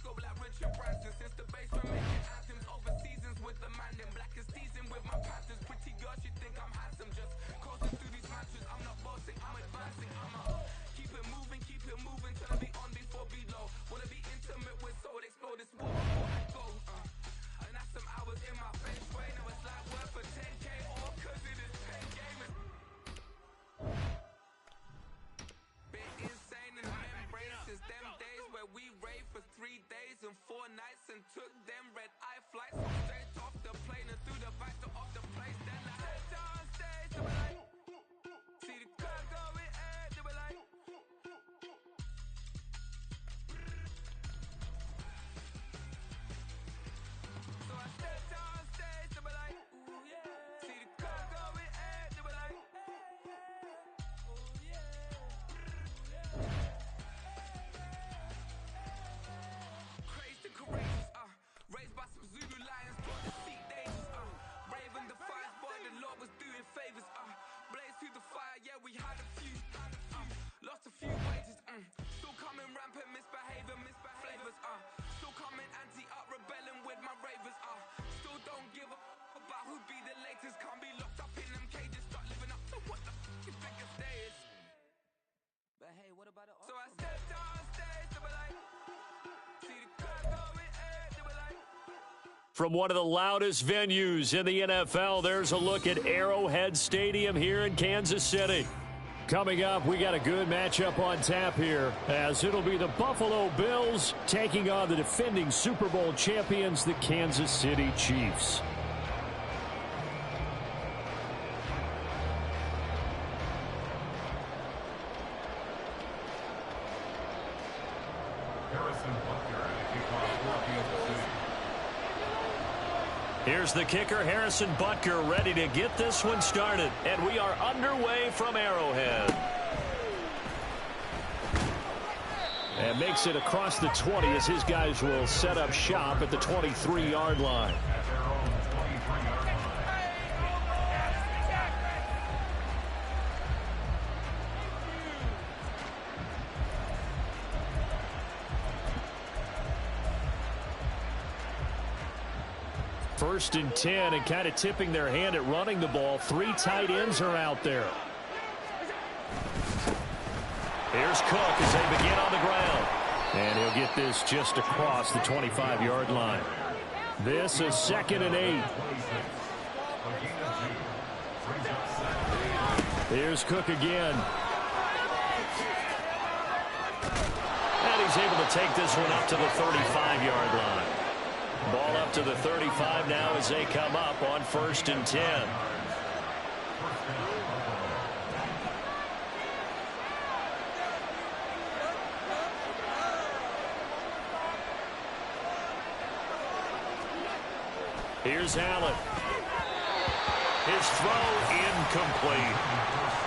Since the basement making anthems over seasons with the man in black is teasing with my patterns. Pretty girls, you think I'm handsome, just coasting through these matches. I'm not bossing, I'm advancing. I'ma keep it moving till I be on before below. Wanna be intimate with soul, explore this war before I go. And that's some hours in my face way. Now it's like work for 10K or cause it is 10 gaming. Been insane in the membrane since them days where we raved for 3 days and 4 nights and took them red-eye flights straight off the plane and through the back door of the place. Then I head downstairs, they were like, see the crowd going air, they were like, so I stepped downstairs, they were like, ooh yeah, see the crowd going air, they were like, oh yeah, crazed and courageous, raised by some Zulu lions, brought to seek dangers, brave and defiant, boy, the Lord was doing favors, blaze through the fire, yeah, we had a few, lost a few wages, still coming rampant, misbehaving, flavors, still coming anti-up, rebelling with my ravers, still don't give a about who'd be the latest, can't be locked up in them cages, start living up to what the you think a day is. But hey, what about the so I stepped downstairs, they were like, see the crowd going air, they were like. From one of the loudest venues in the NFL, there's a look at Arrowhead Stadium here in Kansas City. Coming up, we got a good matchup on tap here, as it'll be the Buffalo Bills taking on the defending Super Bowl champions, the Kansas City Chiefs. Here's the kicker, Harrison Butker, ready to get this one started. And we are underway from Arrowhead. And makes it across the 20 as his guys will set up shop at the 23-yard line. First and 10, and kind of tipping their hand at running the ball. 3 tight ends are out there. Here's Cook as they begin on the ground. And he'll get this just across the 25-yard line. This is 2nd and 8. Here's Cook again. And he's able to take this one up to the 35-yard line. Ball up to the 35 now as they come up on 1st and 10. Here's Allen. His throw incomplete.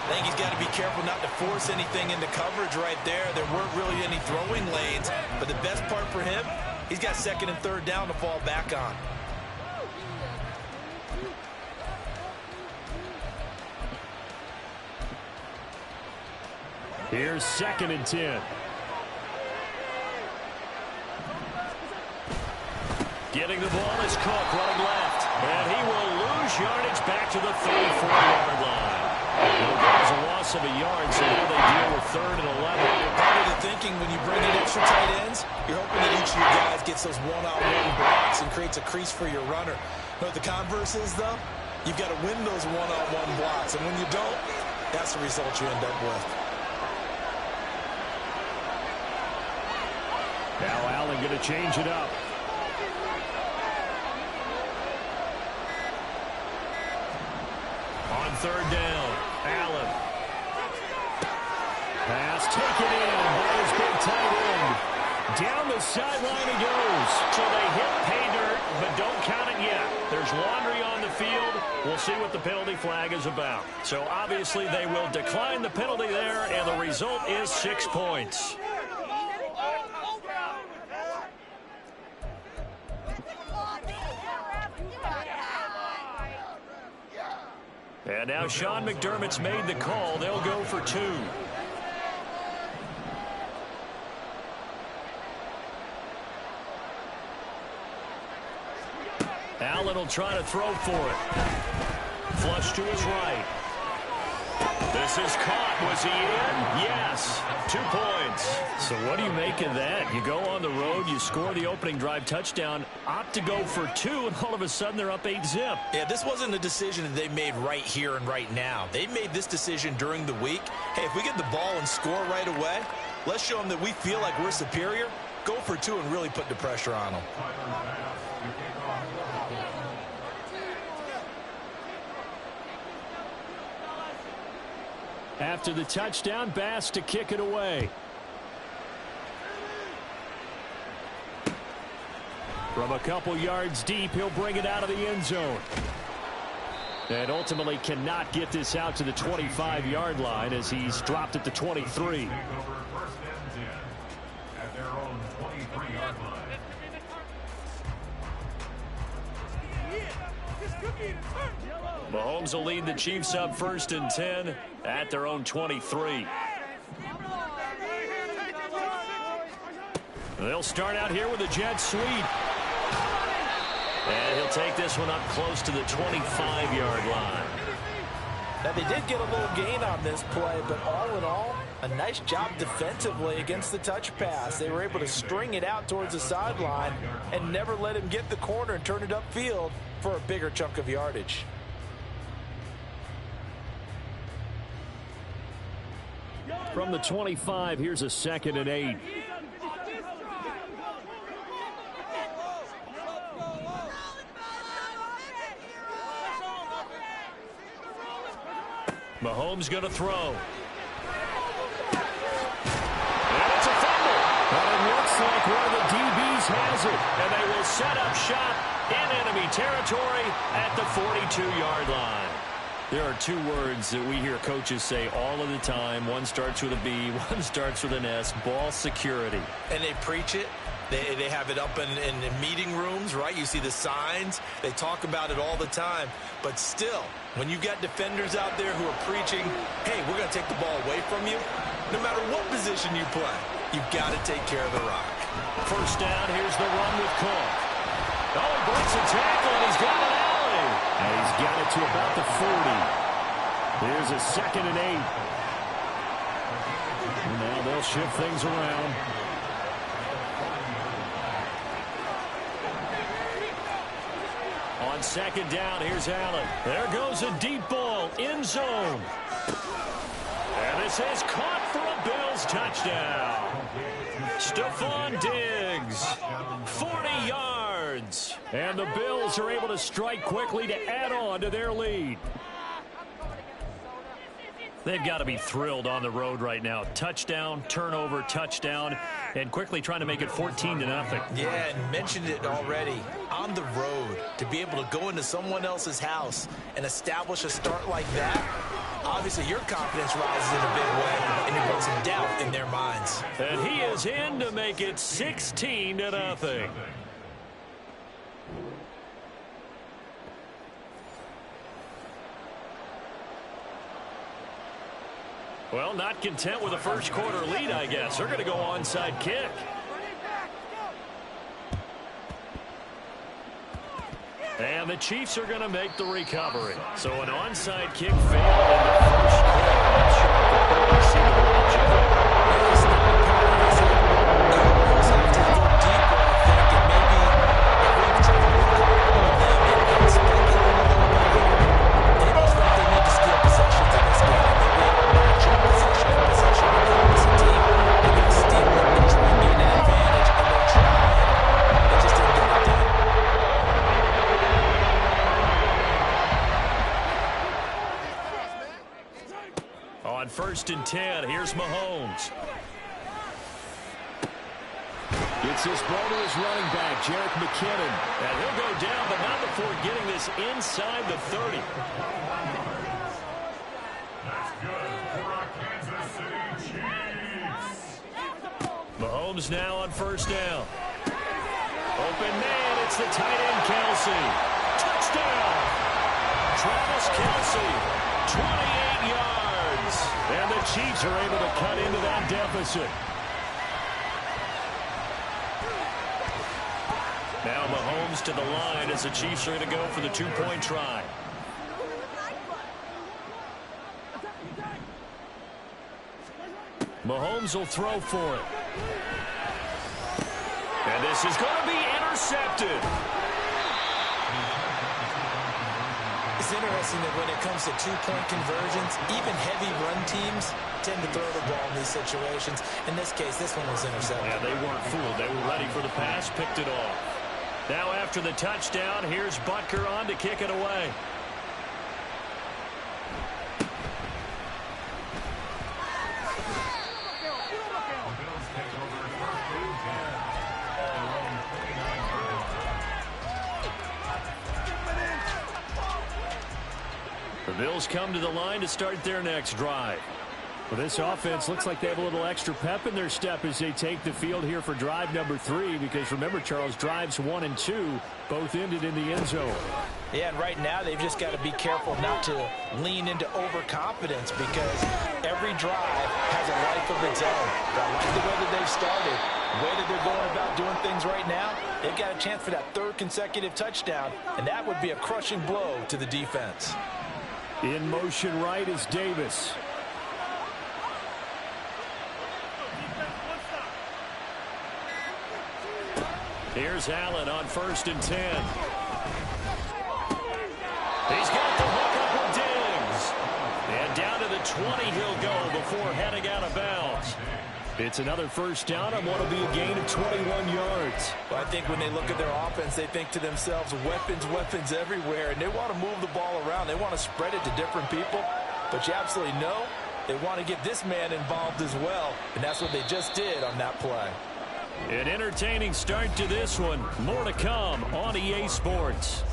I think he's got to be careful not to force anything into coverage right there. There weren't really any throwing lanes, but the best part for him, he's got 2nd and 3rd down to fall back on. Here's 2nd and 10. Getting the ball is Cook running left. And he will lose yardage back to the 34-yard line. There's a loss of a yard, so now they deal with 3rd and 11. Part of the thinking when you bring in extra tight ends, you're hoping that each of your guys gets those one-on-one blocks and creates a crease for your runner. You know what the converse is, though? You've got to win those one-on-one blocks, and when you don't, that's the result you end up with. Now Allen going to change it up. On 3rd down, Allen. Pass taken in by his big tight end. Down the sideline he goes. So they hit pay dirt, but don't count it yet. There's laundry on the field. We'll see what the penalty flag is about. So obviously they will decline the penalty there, and the result is 6 points. And now Sean McDermott's made the call. They'll go for 2. Allen will try to throw for it. Flush to his right. This is caught. Was he in? Yes. 2 points. So what do you make of that? You go on the road, you score the opening drive touchdown, opt to go for 2, and all of a sudden they're up 8-zip. Yeah, this wasn't a decision that they made right here and right now. They made this decision during the week. Hey, if we get the ball and score right away, let's show them that we feel like we're superior. Go for 2 and really put the pressure on them. After the touchdown, Bass to kick it away. From a couple yards deep, he'll bring it out of the end zone. And ultimately cannot get this out to the 25-yard line as he's dropped at the 23. Mahomes will lead the Chiefs up 1st and 10 at their own 23. They'll start out here with a jet sweep. And he'll take this one up close to the 25-yard line. Now, they did get a little gain on this play, but all in all, a nice job defensively against the touch pass. They were able to string it out towards the sideline and never let him get the corner and turn it upfield for a bigger chunk of yardage. From the 25, here's a 2nd and 8. Mahomes going to throw. And it's a fumble. But it looks like one of the DBs has it. And they will set up shop in enemy territory at the 42-yard line. There are 2 words that we hear coaches say all of the time. One starts with a B, one starts with an S. Ball security. And they preach it. They have it up in meeting rooms, right? You see the signs. They talk about it all the time. But still, when you got defenders out there who are preaching, hey, we're going to take the ball away from you, no matter what position you play, you've got to take care of the rock. 1st down, here's the run with Quikk. Oh, he breaks a tackle, and he's got an alley. And he's got it to about the 40. Here's a 2nd and 8. And now they'll shift things around. On 2nd down, here's Allen. There goes a deep ball, end zone. And this is caught for a Bills touchdown. Stephon Diggs, 40 yards. And the Bills are able to strike quickly to add on to their lead. They've got to be thrilled on the road right now. Touchdown, turnover, touchdown, and quickly trying to make it 14-0. Yeah, and mentioned it already. On the road, to be able to go into someone else's house and establish a start like that, obviously your confidence rises in a big way, and it puts some doubt in their minds. And he is in to make it 16-0. Well, not content with a first quarter lead, I guess. They're going to go onside kick. And the Chiefs are going to make the recovery. So an onside kick failed in the first quarter. Not sure if the Bills see the logic there. On 1st and 10, here's Mahomes. Gets his ball to his running back, Jerick McKinnon. And he'll go down, but not before getting this inside the 30. Mahomes now on 1st down. Open man, it's the tight end, Kelsey. Touchdown! Travis Kelsey, 28 yards. And the Chiefs are able to cut into that deficit. Now Mahomes Mahomes to the line as the Chiefs are going to go for the two-point try. Mahomes will throw for it. And this is going to be intercepted. It's interesting that when it comes to two-point conversions, even heavy run teams tend to throw the ball in these situations. In this case, this one was intercepted. Yeah, they weren't fooled. They were ready for the pass, picked it off. Now after the touchdown, here's Butker on to kick it away. The Bills come to the line to start their next drive. Well, this offense looks like they have a little extra pep in their step as they take the field here for drive number 3, because remember, Charles, drives 1 and 2 both ended in the end zone. Yeah, and right now they've just got to be careful not to lean into overconfidence, because every drive has a life of its own. But I like the way that they've started, the way that they're going about doing things right now. They've got a chance for that 3rd consecutive touchdown, and that would be a crushing blow to the defense. In motion right is Davis. Here's Allen on 1st and 10. He's got the hook up with Diggs. And down to the 20 he'll go before heading out of bounds. It's another first down on what will be a gain of 21 yards. Well, I think when they look at their offense, they think to themselves, weapons everywhere, and they want to move the ball around. They want to spread it to different people, but you absolutely know they want to get this man involved as well, and that's what they just did on that play. An entertaining start to this one. More to come on EA Sports.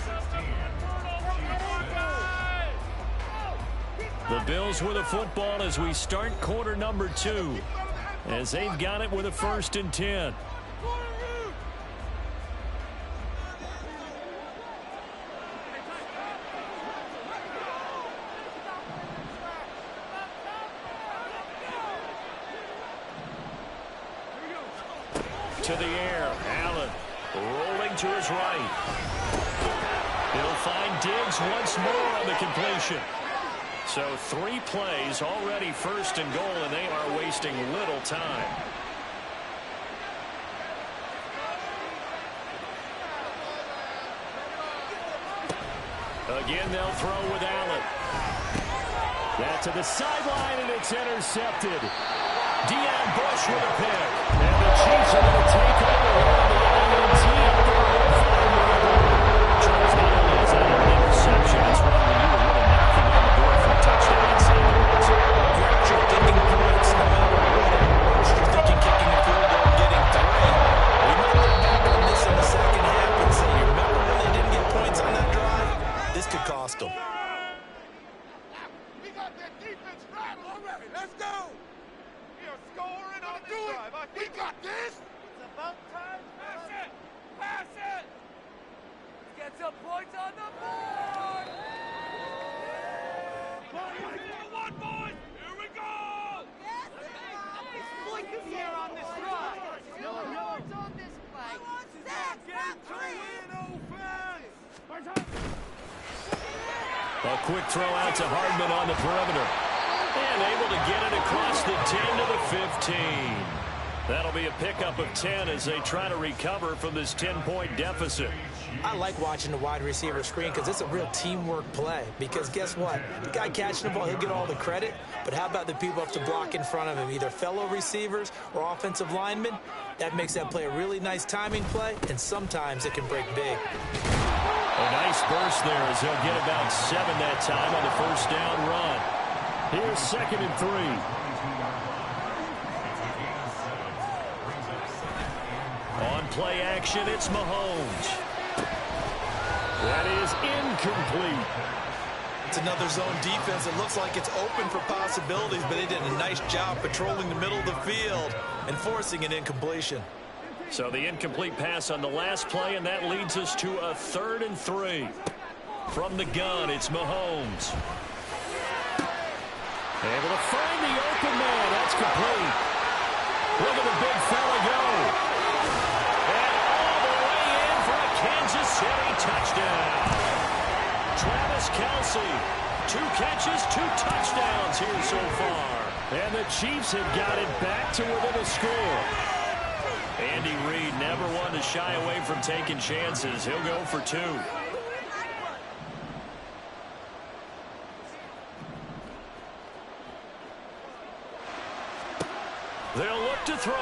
The Bills with a football as we start quarter number 2. As they've got it with a 1st and 10. To the air, Allen rolling to his right. He'll find Diggs once more on the completion. So 3 plays already 1st and goal, and they are wasting little time. Again, they'll throw with Allen. That to the sideline, and it's intercepted. Deion Bush with a pick. And the Chiefs are going to take over on the INT. Charles, not only is that an interception, it's one where you were really knocking on the door for a touchdown inside the red zone. You're actually thinking points no matter what. You're thinking kicking a field goal and getting 3. We might look back on this in the second half and say, you remember when they didn't get points on that drive? This could cost them. We got that defense right already. Let's go. We are scoring on this drive. We got this. It's about time. Pass it. Pass it. Let's get some points on the board. One, boys. Here we go. Exploit this here on this drive. No yards on this play. Get to win offense. A quick throw out to Hardman on the perimeter. And able to get it across the 10 to the 15. That'll be a pickup of 10 as they try to recover from this 10-point deficit. I like watching the wide receiver screen because it's a real teamwork play. Because guess what? The guy catching the ball, he'll get all the credit. But how about the people up to block in front of him, either fellow receivers or offensive linemen? That makes that play a really nice timing play, and sometimes it can break big. A nice burst there as he'll get about 7 that time on the first down run. Here's 2nd and 3. On play action, it's Mahomes. That is incomplete. It's another zone defense. It looks like it's open for possibilities, but they did a nice job patrolling the middle of the field and forcing an incompletion. So the incomplete pass on the last play, and that leads us to a 3rd and 3. From the gun, it's Mahomes. Able to find the open man. That's complete. Look at the big fella go. And all the way in for a Kansas touchdown. Travis Kelce, 2 catches, 2 touchdowns here so far. And the Chiefs have got it back to within a score. Andy Reid never one to shy away from taking chances. He'll go for 2. They'll look to throw.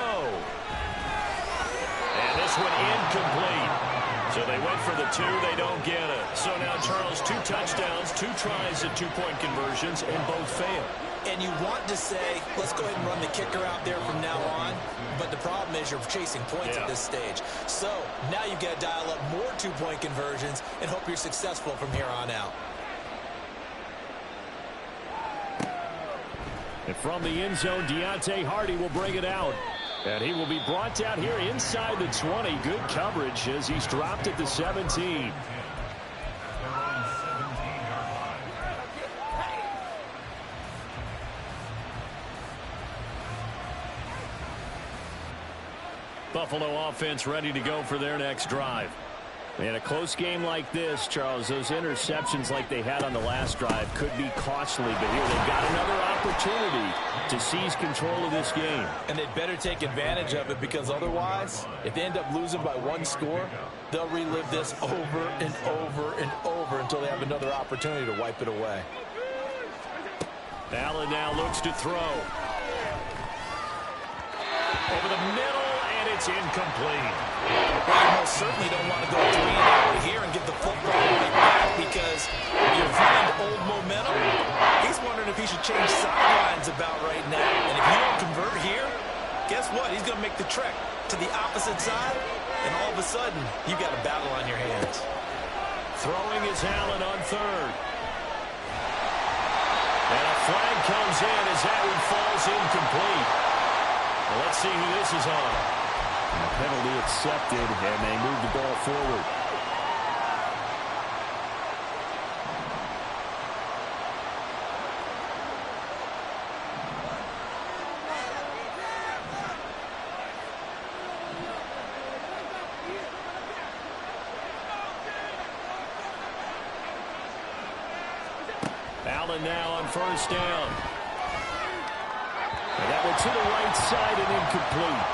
And this one incomplete. So they went for the 2. They don't get it. So now, Charles, 2 touchdowns, 2 tries at 2-point conversions, and both fail. And you want to say, let's go ahead and run the kicker out there from now on. But the problem is you're chasing points at this stage. So now you've got to dial up more 2-point conversions and hope you're successful from here on out. And from the end zone, Deontay Hardy will bring it out. And he will be brought down here inside the 20. Good coverage as he's dropped at the 17. Buffalo offense ready to go for their next drive. In a close game like this, Charles, those interceptions like they had on the last drive could be costly. But here they've got another opportunity to seize control of this game. And they'd better take advantage of it, because otherwise, if they end up losing by 1 score, they'll relive this over and over and over until they have another opportunity to wipe it away. Allen now looks to throw. Over the middle, and it's incomplete. Well, you most certainly don't want to go 3 and out here and get the football right back, because your friend, old momentum, he's wondering if he should change sidelines about right now. And if you don't convert here, guess what? He's going to make the trek to the opposite side, and all of a sudden, you've got a battle on your hands. Throwing is Allen on 3rd. And a flag comes in as that one falls incomplete. Well, let's see who this is on. Penalty accepted, and they move the ball forward. Allen now on 1st down. And that one to the right side and incomplete.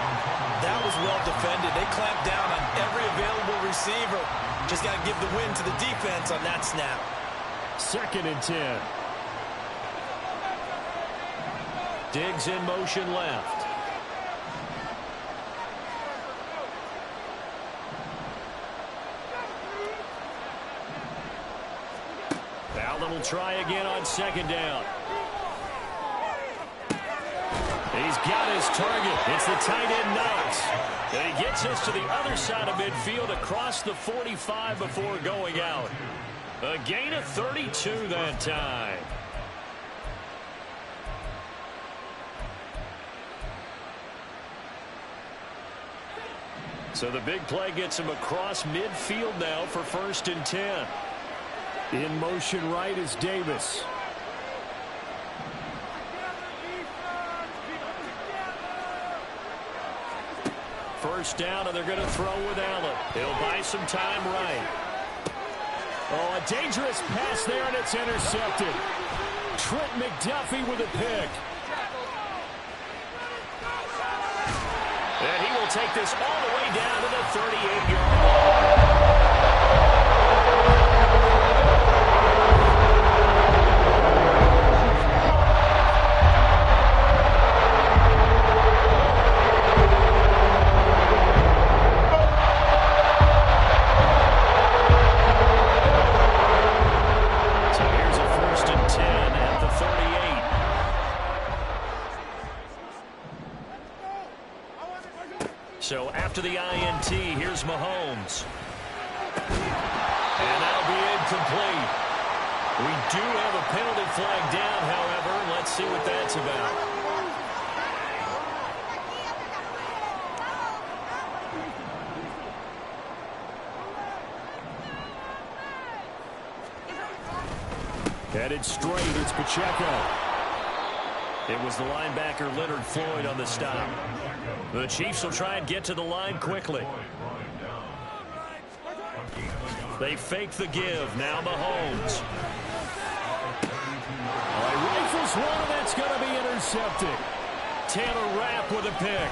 That was well defended. They clamped down on every available receiver. Just got to give the win to the defense on that snap. 2nd and 10. Diggs in motion left. Allen will try again on 2nd down. He's got his target. It's the tight end Knox. And he gets us to the other side of midfield across the 45 before going out. A gain of 32 that time. So the big play gets him across midfield now for 1st and 10. In motion right is Davis. First down, and they're going to throw with Allen. He'll buy some time right. Oh, a dangerous pass there, and it's intercepted. Trent McDuffie with a pick. And he will take this all the way down to the 38-yard line. So after the INT, here's Mahomes. And that'll be incomplete. We do have a penalty flag down, however. Let's see what that's about. Headed straight, it's Pacheco. It was the linebacker Leonard Floyd on the stop. The Chiefs will try and get to the line quickly. They fake the give. Now Mahomes. He rifles one, and that's going to be intercepted. Taylor Rapp with a pick.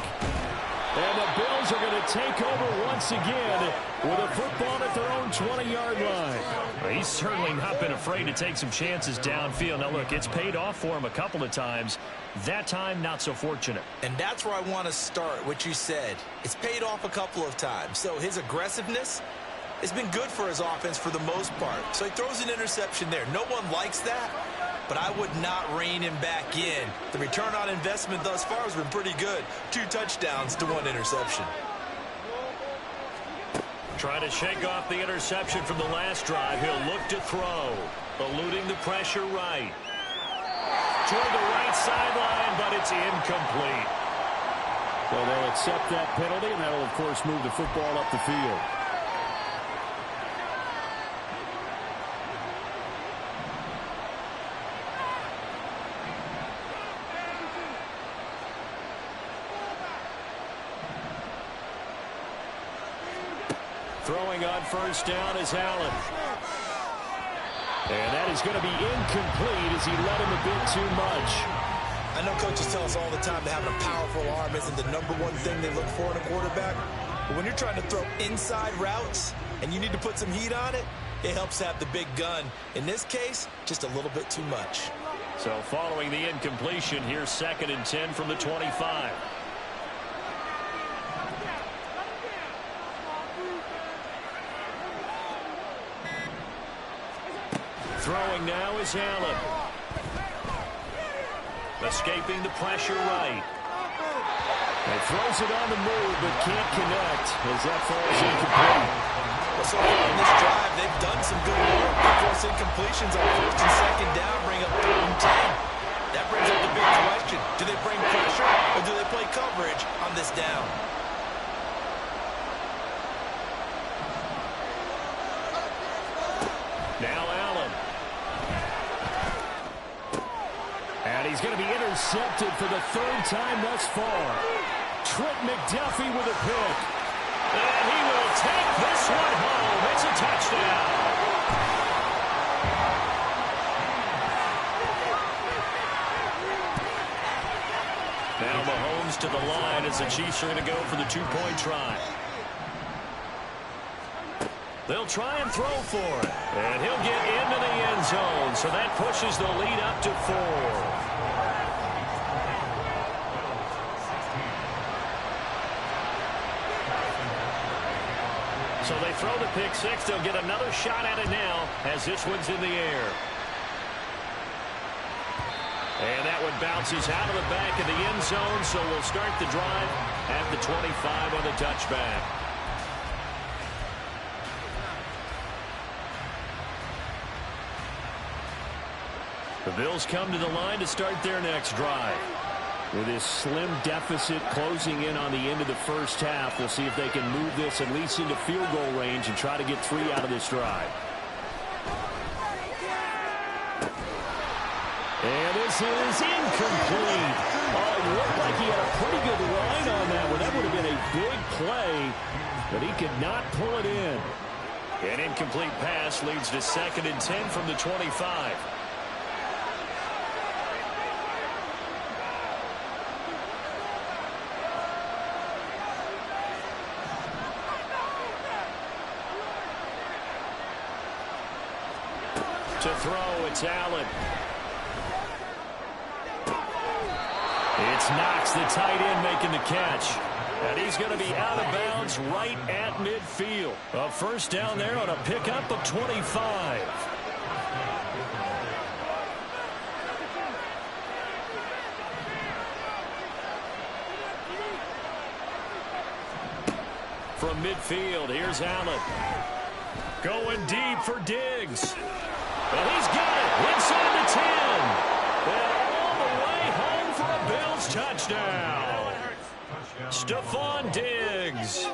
And the Bills are going to take over once again with a football at their own 20-yard line. He's certainly not been afraid to take some chances downfield. Now, look, it's paid off for him a couple of times. That time, not so fortunate. And that's where I want to start, what you said. It's paid off a couple of times. So his aggressiveness has been good for his offense for the most part. So he throws an interception there. No one likes that, but I would not rein him back in. The return on investment thus far has been pretty good. 2 touchdowns to 1 interception. Trying to shake off the interception from the last drive. He'll look to throw. Eluding the pressure right. Toward the right sideline, but it's incomplete. Well, they'll accept that penalty, and that'll, of course, move the football up the field. Throwing on first down is Allen. And that is going to be incomplete as he led him a bit too much. I know coaches tell us all the time that having a powerful arm isn't the #1 thing they look for in a quarterback. But when you're trying to throw inside routes and you need to put some heat on it, it helps have the big gun. In this case, just a little bit too much. So following the incompletion, here's 2nd and 10 from the 25. Throwing now is Allen. Escaping the pressure right. And throws it on the move, but can't connect as that falls incomplete. Well, so far in this drive, they've done some good work. They force incompletions on 1st and 2nd down, bring up 3rd and 10. That brings up the big question. Do they bring pressure or do they play coverage on this down? Now Allen. And he's going to be intercepted for the 3rd time thus far. Trent McDuffie with a pick. And he will take this one home. It's a touchdown. Now Mahomes to the line as the Chiefs are going to go for the 2-point try. They'll try and throw for it. And he'll get into the end zone. So that pushes the lead up to 4. So they throw the pick 6. They'll get another shot at it now as this one's in the air. And that one bounces out of the back of the end zone. So we'll start the drive at the 25 on the touchback. The Bills come to the line to start their next drive. With this slim deficit closing in on the end of the first half, we'll see if they can move this at least into field goal range and try to get 3 out of this drive. And this is incomplete. Oh, it looked like he had a pretty good line on that one. That would have been a big play, but he could not pull it in. An incomplete pass leads to 2nd and 10 from the 25. To throw, it's Allen. It's Knox, the tight end, making the catch. And he's going to be out of bounds right at midfield. A first down there on a pickup of 25. From midfield, here's Allen. Going deep for Diggs. And he's got it inside the 10. And all the way home for a Bills touchdown. Stephon Diggs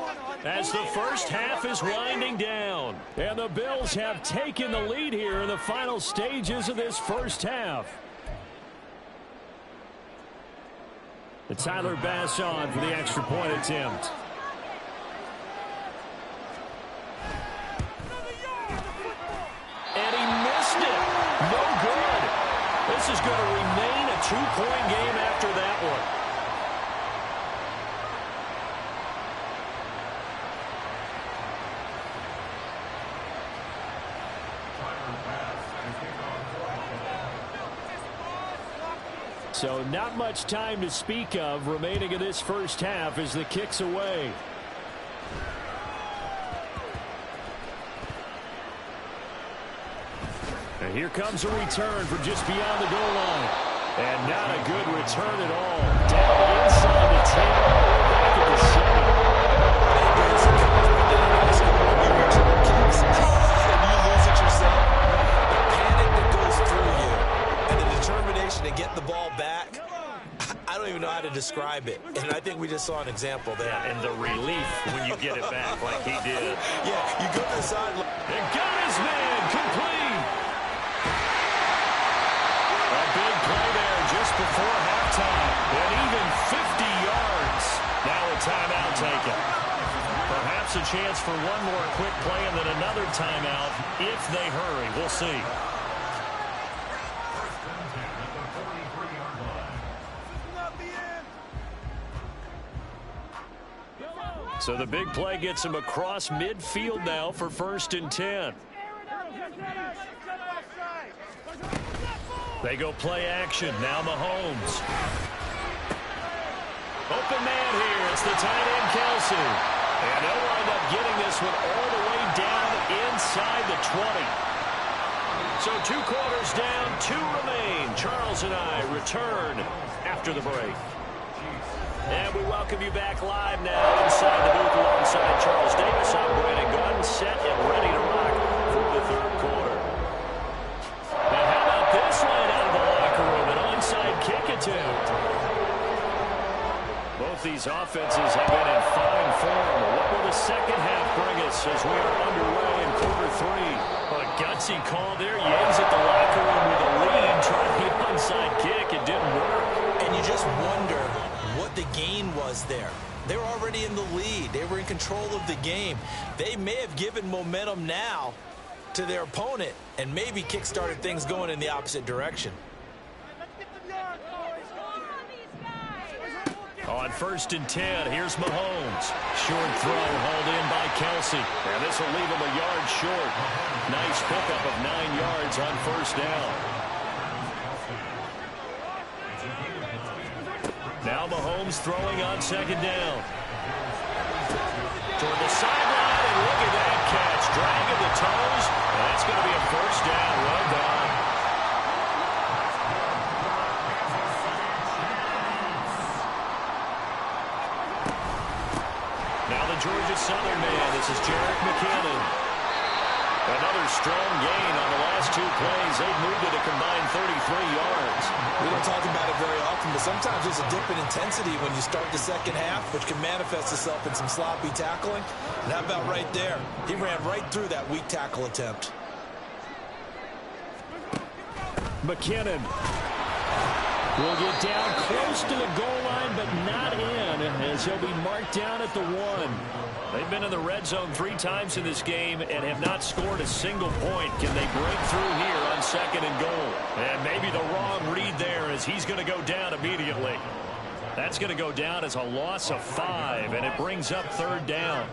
as the first half is winding down. And the Bills have taken the lead here in the final stages of this first half. And Tyler Bass on for the extra point attempt. two-point game after that one. So not much time to speak of remaining in this first half as the kick's away. And here comes a return from just beyond the goal line. And not a good return at all. Down inside the 10, back at the 7. You return kicks and you lose it yourself. The panic that goes through you and the determination to get the ball back, I don't even know how to describe it. And I think we just saw an example there. Yeah, and the relief when you get it back like he did. Yeah, you go to the sideline. And got his man complete. A big play there just before halftime. And even 50 yards. Now a timeout taken. Perhaps a chance for one more quick play and then another timeout if they hurry. We'll see. So the big play gets him across midfield now for 1st and 10. They go play action. Now Mahomes. Open man here. It's the tight end, Kelsey. And they'll wind up getting this one all the way down inside the 20. So 2 quarters down, 2 remain. Charles and I return after the break. And we welcome you back live now inside the booth alongside Charles Davis. I'm Brandon Gordon, set and ready to rock for the 3rd quarter. Now how about this line out of the locker room? An onside kick attempt. Both these offenses have been in fine form. What will the second half bring us as we are underway in quarter 3? A gutsy call there. You exit the locker room with a lead. Tried the onside kick. It didn't work. And you just wonder what the gain was there. They were already in the lead. They were in control of the game. They may have given momentum now to their opponent and maybe kick-started things going in the opposite direction. On 1st and 10, here's Mahomes. Short throw hauled in by Kelsey. And this will leave him a yard short. Nice pickup of 9 yards on 1st down. Now Mahomes throwing on 2nd down. Toward the sideline, and look at that catch. Dragging the toes. And that's going to be a 1st down. Well done. Now the Georgia Southern man. This is Jerick McKinnon. Another strong gain on the last 2 plays. They've moved it a combined 33 yards. We don't talk about it very often, but sometimes there's a dip in intensity when you start the second half, which can manifest itself in some sloppy tackling. And how about right there? He ran right through that weak tackle attempt. McKinnon will get down close to the goal line, but not in, as he'll be marked down at the 1. They've been in the red zone 3 times in this game and have not scored a single point. Can they break through here on 2nd and goal? And maybe the wrong read there as he's going to go down immediately. That's going to go down as a loss of 5, and it brings up 3rd down.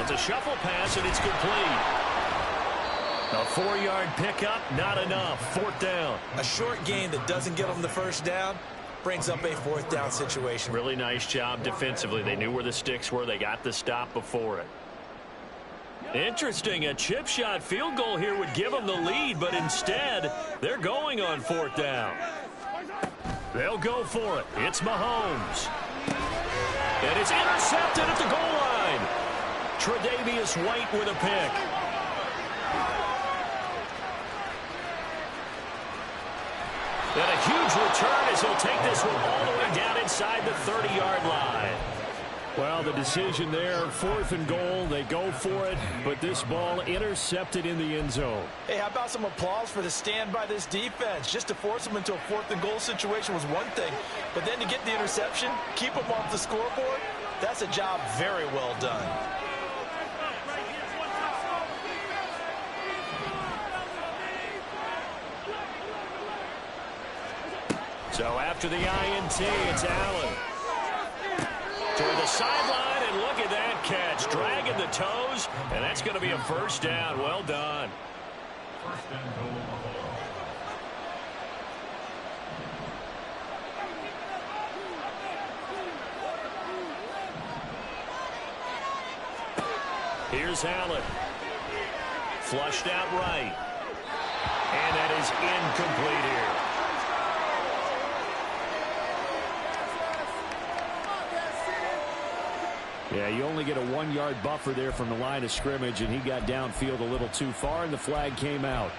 It's a shuffle pass, and it's complete. A 4-yard pickup, not enough. 4th down. A short gain that doesn't get them the 1st down brings up a 4th down situation. Really nice job defensively. They knew where the sticks were. They got the stop before it. Interesting. A chip shot field goal here would give them the lead, but instead, they're going on 4th down. They'll go for it. It's Mahomes. And it's intercepted at the goal line. Tre'Davious White with a pick. And a huge return as he'll take this one all the way down inside the 30-yard line. Well, the decision there, 4th and goal. They go for it, but this ball intercepted in the end zone. Hey, how about some applause for the stand by this defense? Just to force them into a 4th and goal situation was one thing, but then to get the interception, keep them off the scoreboard, that's a job very well done. So after the INT, it's Allen. Toward the sideline, and look at that catch. Dragging the toes, and that's going to be a first down. Well done. First and goal. Here's Allen. Flushed out right. And that is incomplete here. Yeah, you only get a 1-yard buffer there from the line of scrimmage, and he got downfield a little too far, and the flag came out.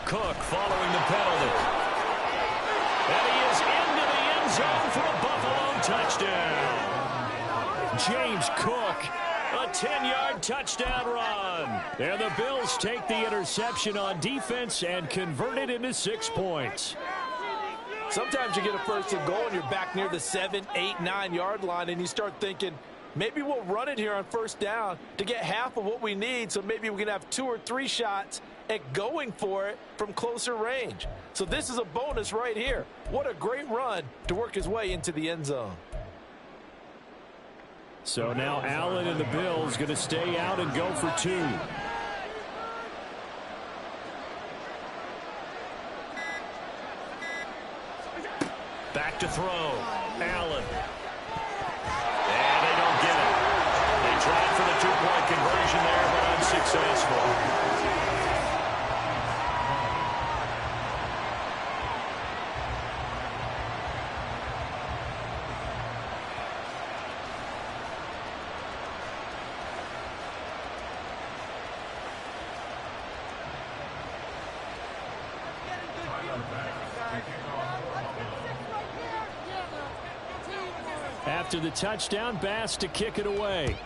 Cook following the penalty. And he is into the end zone for a Buffalo touchdown. James Cook, a 10-yard touchdown run. And the Bills take the interception on defense and convert it into 6 points. Sometimes you get a first and goal and you're back near the 7, 8, 9-yard line, and you start thinking, maybe we'll run it here on first down to get half of what we need, so maybe we can have 2 or 3 shots at going for it from closer range. So this is a bonus right here. What a great run to work his way into the end zone. So now Allen and the Bills going to stay out and go for 2. Back to throw. Allen. And they don't get it. They tried for the 2-point conversion there, but unsuccessful. After the touchdown, Bass to kick it away.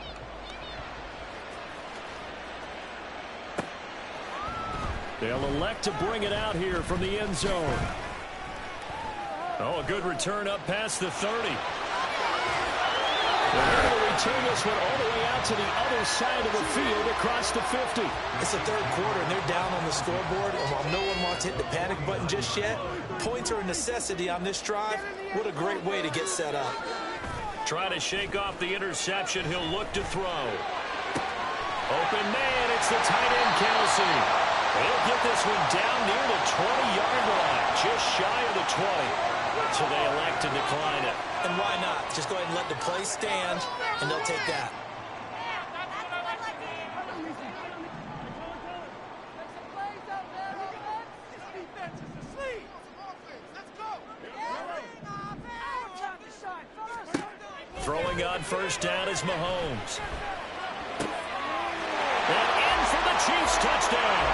They'll elect to bring it out here from the end zone. Oh, a good return up past the 30. They're going to return this one all the way out to the other side of the field across the 50. It's the 3rd quarter, and they're down on the scoreboard. And while no one wants to hit the panic button just yet, points are a necessity on this drive. What a great way to get set up. Trying to shake off the interception. He'll look to throw. Open man. It's the tight end, Kelsey. He'll get this one down near the 20-yard line. Just shy of the 20. So they elect to decline it. And why not? Just go ahead and let the play stand, and they'll take that. Throwing on first down is Mahomes. And in for the Chiefs touchdown.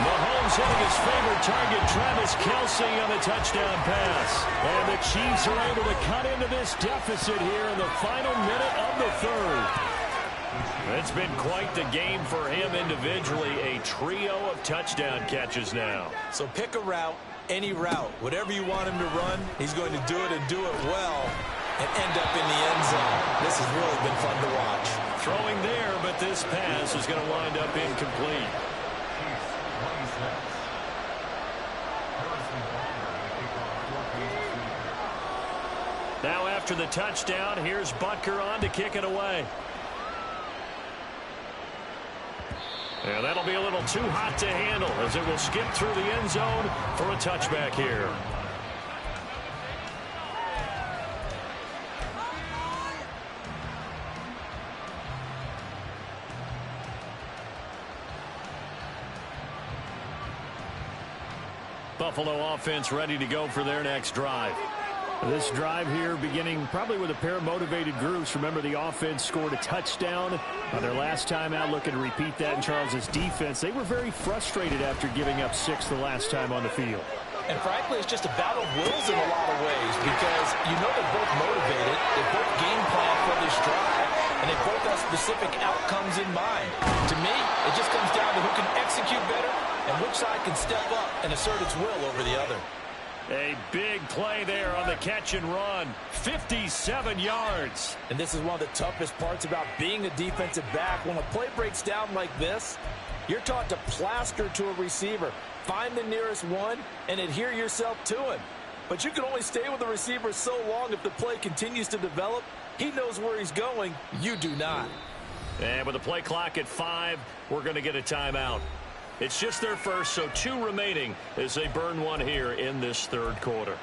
Mahomes hitting his favorite target, Travis Kelce, on the touchdown pass. And the Chiefs are able to cut into this deficit here in the final minute of the 3rd. It's been quite the game for him individually. A trio of touchdown catches now. So pick a route, any route. Whatever you want him to run, he's going to do it and do it well and end up in the end zone. This has really been fun to watch. Throwing there, but this pass is going to wind up incomplete. Now after the touchdown, here's Butker on to kick it away. And that'll be a little too hot to handle as it will skip through the end zone for a touchback here. Buffalo offense ready to go for their next drive. This drive here beginning probably with a pair of motivated groups. Remember, the offense scored a touchdown on their last time out, looking to repeat that in Charles's defense. They were very frustrated after giving up 6 the last time on the field. And frankly, it's just a battle of wills in a lot of ways because you know they're both motivated, they both game plan for this drive, and they both have specific outcomes in mind. To me, it just comes down to who can execute better and which side can step up and assert its will over the other. A big play there on the catch and run. 57 yards. And this is one of the toughest parts about being a defensive back. When a play breaks down like this, you're taught to plaster to a receiver, find the nearest one, and adhere yourself to him. But you can only stay with the receiver so long if the play continues to develop. He knows where he's going. You do not. And with the play clock at 5, we're going to get a timeout. It's just their first, so 2 remaining as they burn one here in this third quarter.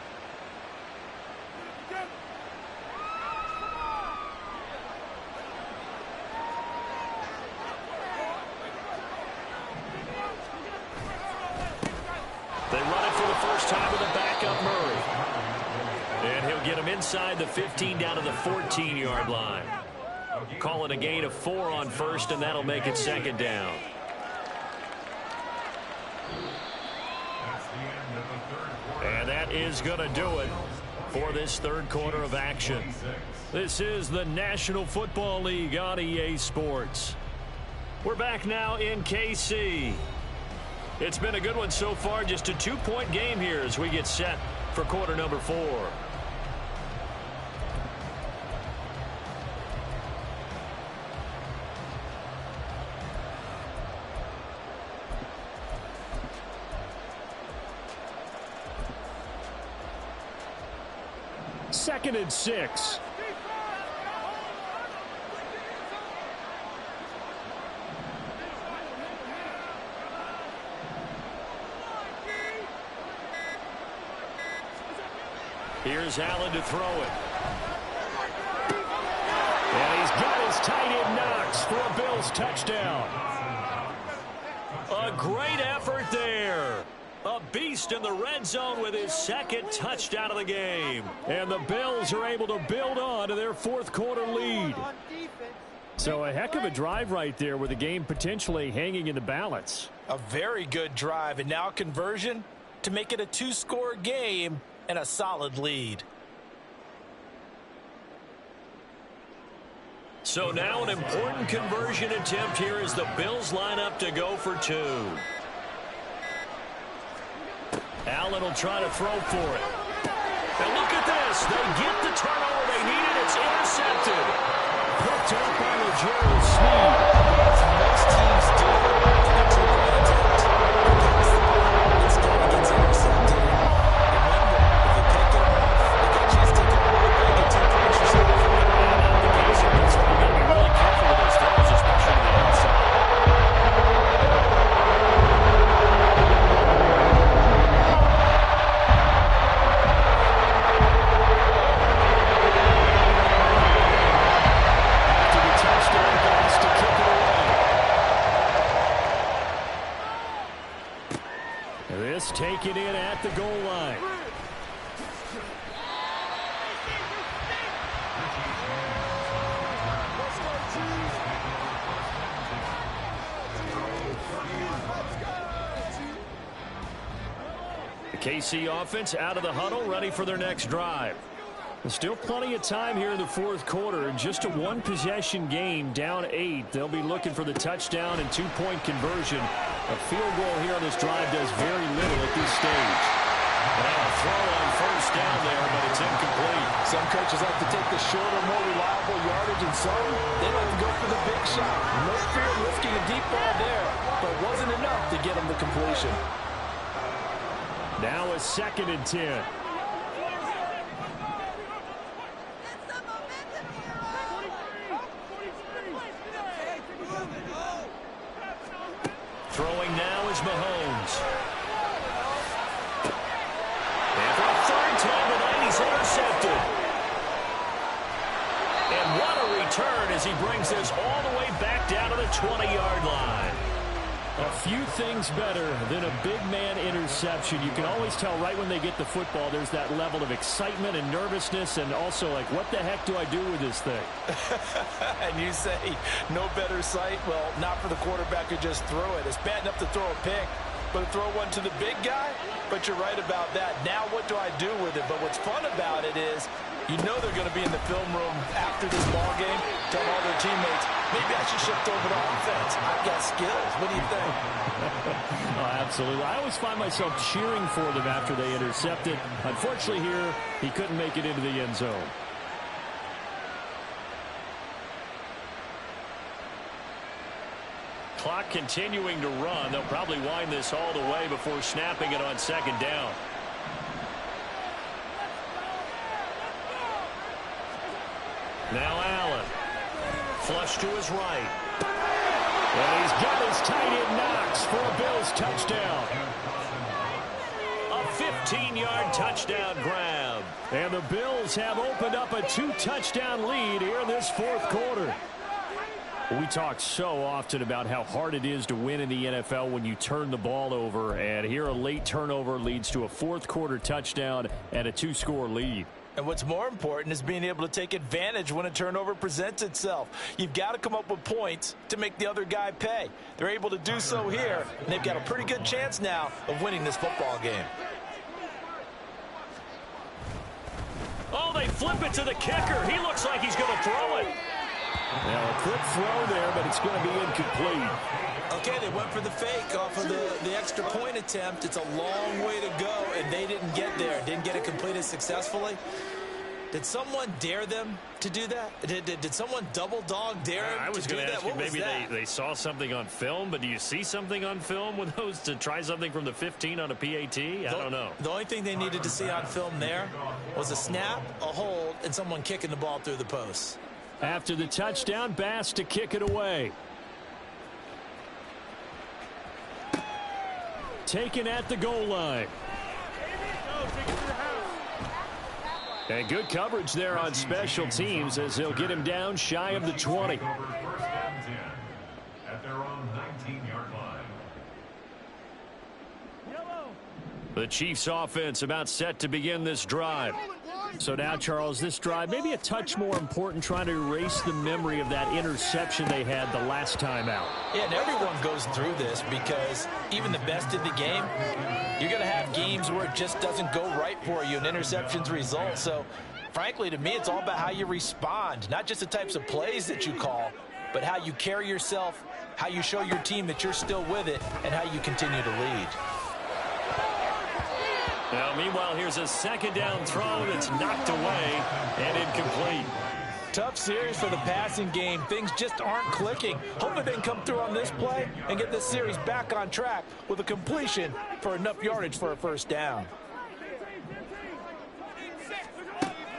They run it for the first time with a backup Murray. And he'll get him inside the 15 down to the 14-yard line. Call it a gain of 4 on first, and that'll make it second down. And that is going to do it for this third quarter of action. This is the National Football League on EA Sports. We're back now in KC. It's been a good one so far, just a 2-point game here as we get set for quarter number 4. Second and 6. Here's Allen to throw it. And he's got his tight end Knox for a Bills touchdown. A great effort there. A beast in the red zone with his second touchdown of the game. And the Bills are able to build on to their fourth quarter lead. So a heck of a drive right there with the game potentially hanging in the balance. A very good drive, and now conversion to make it a 2-score game and a solid lead. So now an important conversion attempt here as the Bills line up to go for 2. Allen will try to throw for it. And look at this. They get the turnover they needed. It's intercepted. Picked up by Gerald Sneed. Most teams do. They took contact. This guy gets intercepted. Remember, if you pick it off, you got a chance to take it all back and take it yourself. That's why you got to be really careful with those throws, especially on the outside. Take it in at the goal line. The KC offense out of the huddle, ready for their next drive. There's still plenty of time here in the fourth quarter. Just a one-possession game, down 8. They'll be looking for the touchdown and 2-point conversion. A field goal here on this drive does very little at this stage. And a throw on first down there, but it's incomplete. Some coaches like to take the shorter, more reliable yardage, and some they like to go for the big shot. No fear of lifting a deep ball there, but it wasn't enough to get them the completion. Now a 2nd and 10. Throwing now is Mahomes. And for a third time tonight, he's intercepted. And what a return as he brings this all the way back down to the 20-yard line. A few things better than a big man interception. You can always tell right when they get the football, there's that level of excitement and nervousness, and also like, what the heck do I do with this thing? And you say, no better sight? Well, not for the quarterback who just threw it. It's bad enough to throw a pick, but to throw one to the big guy? But you're right about that. Now what do I do with it? But what's fun about it is you know they're going to be in the film room after this ball game, telling all their teammates, maybe I should shift over to offense. I've got skills. What do you think? Oh, absolutely. I always find myself cheering for them after they intercept it. Unfortunately here, he couldn't make it into the end zone. Clock continuing to run. They'll probably wind this all the way before snapping it on second down. Now Allen. Flush to his right. And he's got his tight end Knox for a Bills touchdown. A 15-yard touchdown grab. And the Bills have opened up a 2-touchdown lead here in this fourth quarter. We talk so often about how hard it is to win in the NFL when you turn the ball over. And here a late turnover leads to a fourth quarter touchdown and a 2-score lead. And what's more important is being able to take advantage when a turnover presents itself. You've got to come up with points to make the other guy pay. They're able to do so here, and they've got a pretty good chance now of winning this football game. Oh, they flip it to the kicker. He looks like he's going to throw it. Now, a quick throw there, but it's going to be incomplete. Okay, they went for the fake off of the extra point attempt. It's a long way to go, and they didn't get there. Didn't get it completed successfully. Did someone dare them to do that? Did someone double dog dare them I was to do going to that? ask you, maybe they saw something on film, but do you see something on film with those to try something from the 15 on a PAT? I don't know. The only thing they needed to see on film there was a snap, a hold, and someone kicking the ball through the posts. After the touchdown, Bass to kick it away. Taken at the goal line. And good coverage there on special teams as they'll get him down shy of the 20. At their own 19-yard line. The Chiefs offense about set to begin this drive. So now, Charles, this drive maybe a touch more important, trying to erase the memory of that interception they had the last time out. Yeah, and everyone goes through this because even the best in the game, you're going to have games where it just doesn't go right for you and interceptions result. So, frankly, to me, it's all about how you respond, not just the types of plays that you call, but how you carry yourself, how you show your team that you're still with it, and how you continue to lead. Now, meanwhile, here's a second down throw that's knocked away and incomplete. Tough series for the passing game. Things just aren't clicking. Hopefully they can come through on this play and get this series back on track with a completion for enough yardage for a first down.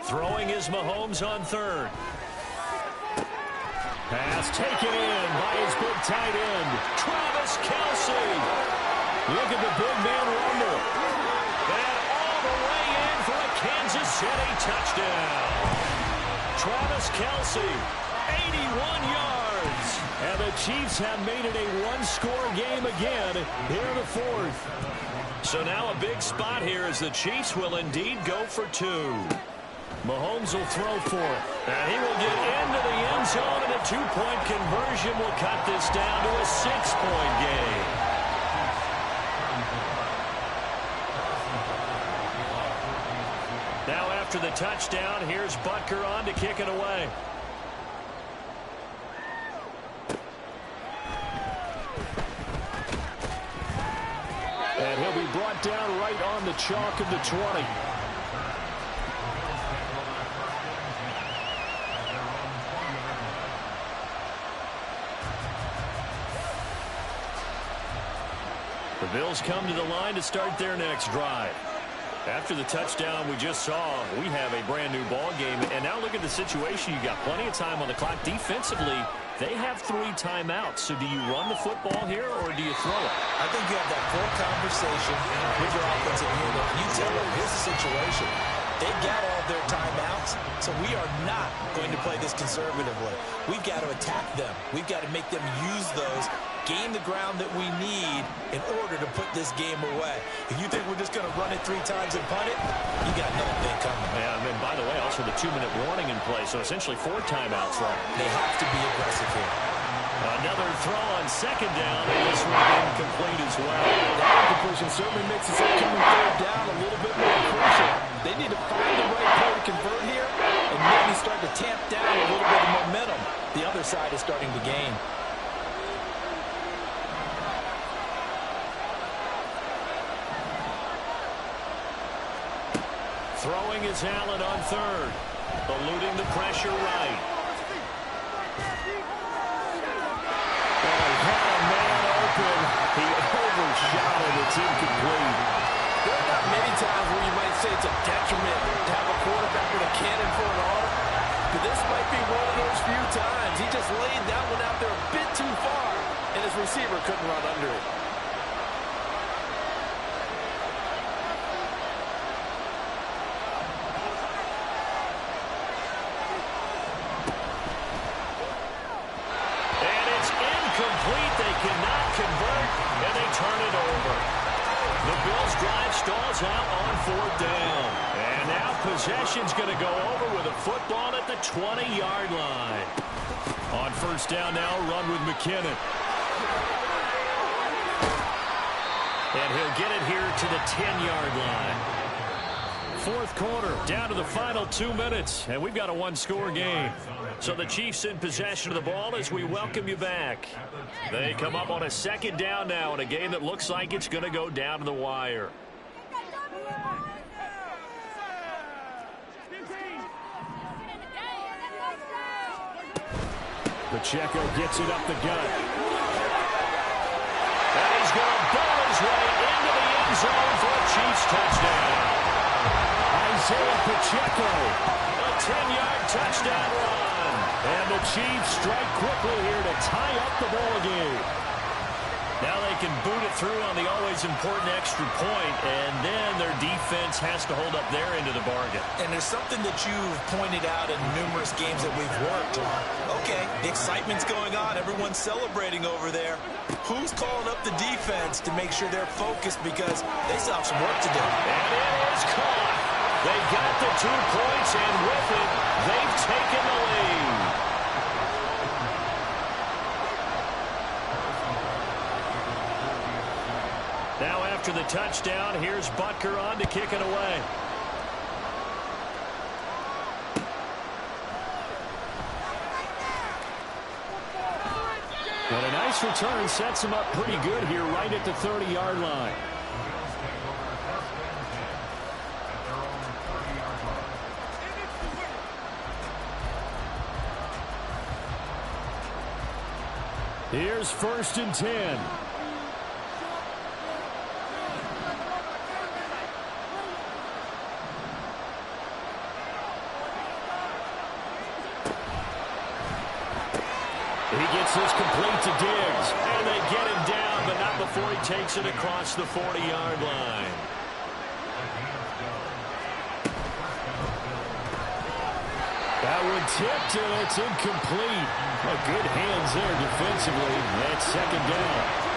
Throwing is Mahomes on third. Pass taken in by his big tight end, Travis Kelce. Look at the big man rumble. And all the way in for a Kansas City touchdown. Travis Kelce, 81 yards. And the Chiefs have made it a one-score game again here in the fourth. So now a big spot here as the Chiefs will indeed go for two. Mahomes will throw for it. And he will get into the end zone, and a two-point conversion will cut this down to a 6-point game. Now after the touchdown, here's Butker on to kick it away. And he'll be brought down right on the chalk of the 20. The Bills come to the line to start their next drive. After the touchdown we just saw, we have a brand-new ball game. And now look at the situation. You got plenty of time on the clock. Defensively, they have 3 timeouts. So do you run the football here or do you throw it? I think you have that full conversation with your offensive unit. You tell them, here's the situation. They've got all of their timeouts, so we are not going to play this conservatively. We've got to attack them. We've got to make them use those gain the ground that we need in order to put this game away. If you think we're just going to run it 3 times and punt it, you got another thing coming. Yeah, and then, by the way, also the 2-minute warning in play, so essentially 4 timeouts left. They have to be aggressive here. Another throw on second down, and this one incomplete as well. That incompletion certainly makes this upcoming third down a little bit more crucial. They need to find the right play to convert here and maybe start to tamp down a little bit of momentum. The other side is starting to gain. Throwing is Allen on third, eluding the pressure right. He overshot it. It's incomplete. There are not many times where you might say it's a detriment to have a quarterback with a cannon for an arm, but this might be one of those few times. He just laid that one out there a bit too far, and his receiver couldn't run under it. Stalls out on 4th down. And now possession's going to go over with a football at the 20-yard line. On 1st down now, run with McKinnon. And he'll get it here to the 10-yard line. 4th quarter, down to the final 2 minutes. And we've got a 1-score game. So the Chiefs in possession of the ball as we welcome you back. They come up on a 2nd down now in a game that looks like it's going to go down to the wire. Pacheco gets it up the gut. And he's going to ball his way into the end zone for a Chiefs touchdown. Isaiah Pacheco, a 10-yard touchdown run. And the Chiefs strike quickly here to tie up the ball game. Now they can boot it through on the always important extra point, and then their defense has to hold up their end of the bargain. And there's something that you've pointed out in numerous games that we've worked on. Okay, the excitement's going on. Everyone's celebrating over there. Who's calling up the defense to make sure they're focused because they still have some work to do? And it is caught. They got the 2 points, and with it, they've taken the lead. Now after the touchdown, here's Butker on to kick it away. But a nice return sets him up pretty good here right at the 30-yard line. Here's 1st and 10. This complete to Diggs, and they get him down, but not before he takes it across the 40-yard line. That one tipped, and it's incomplete. Good hands there defensively. That's 2nd down.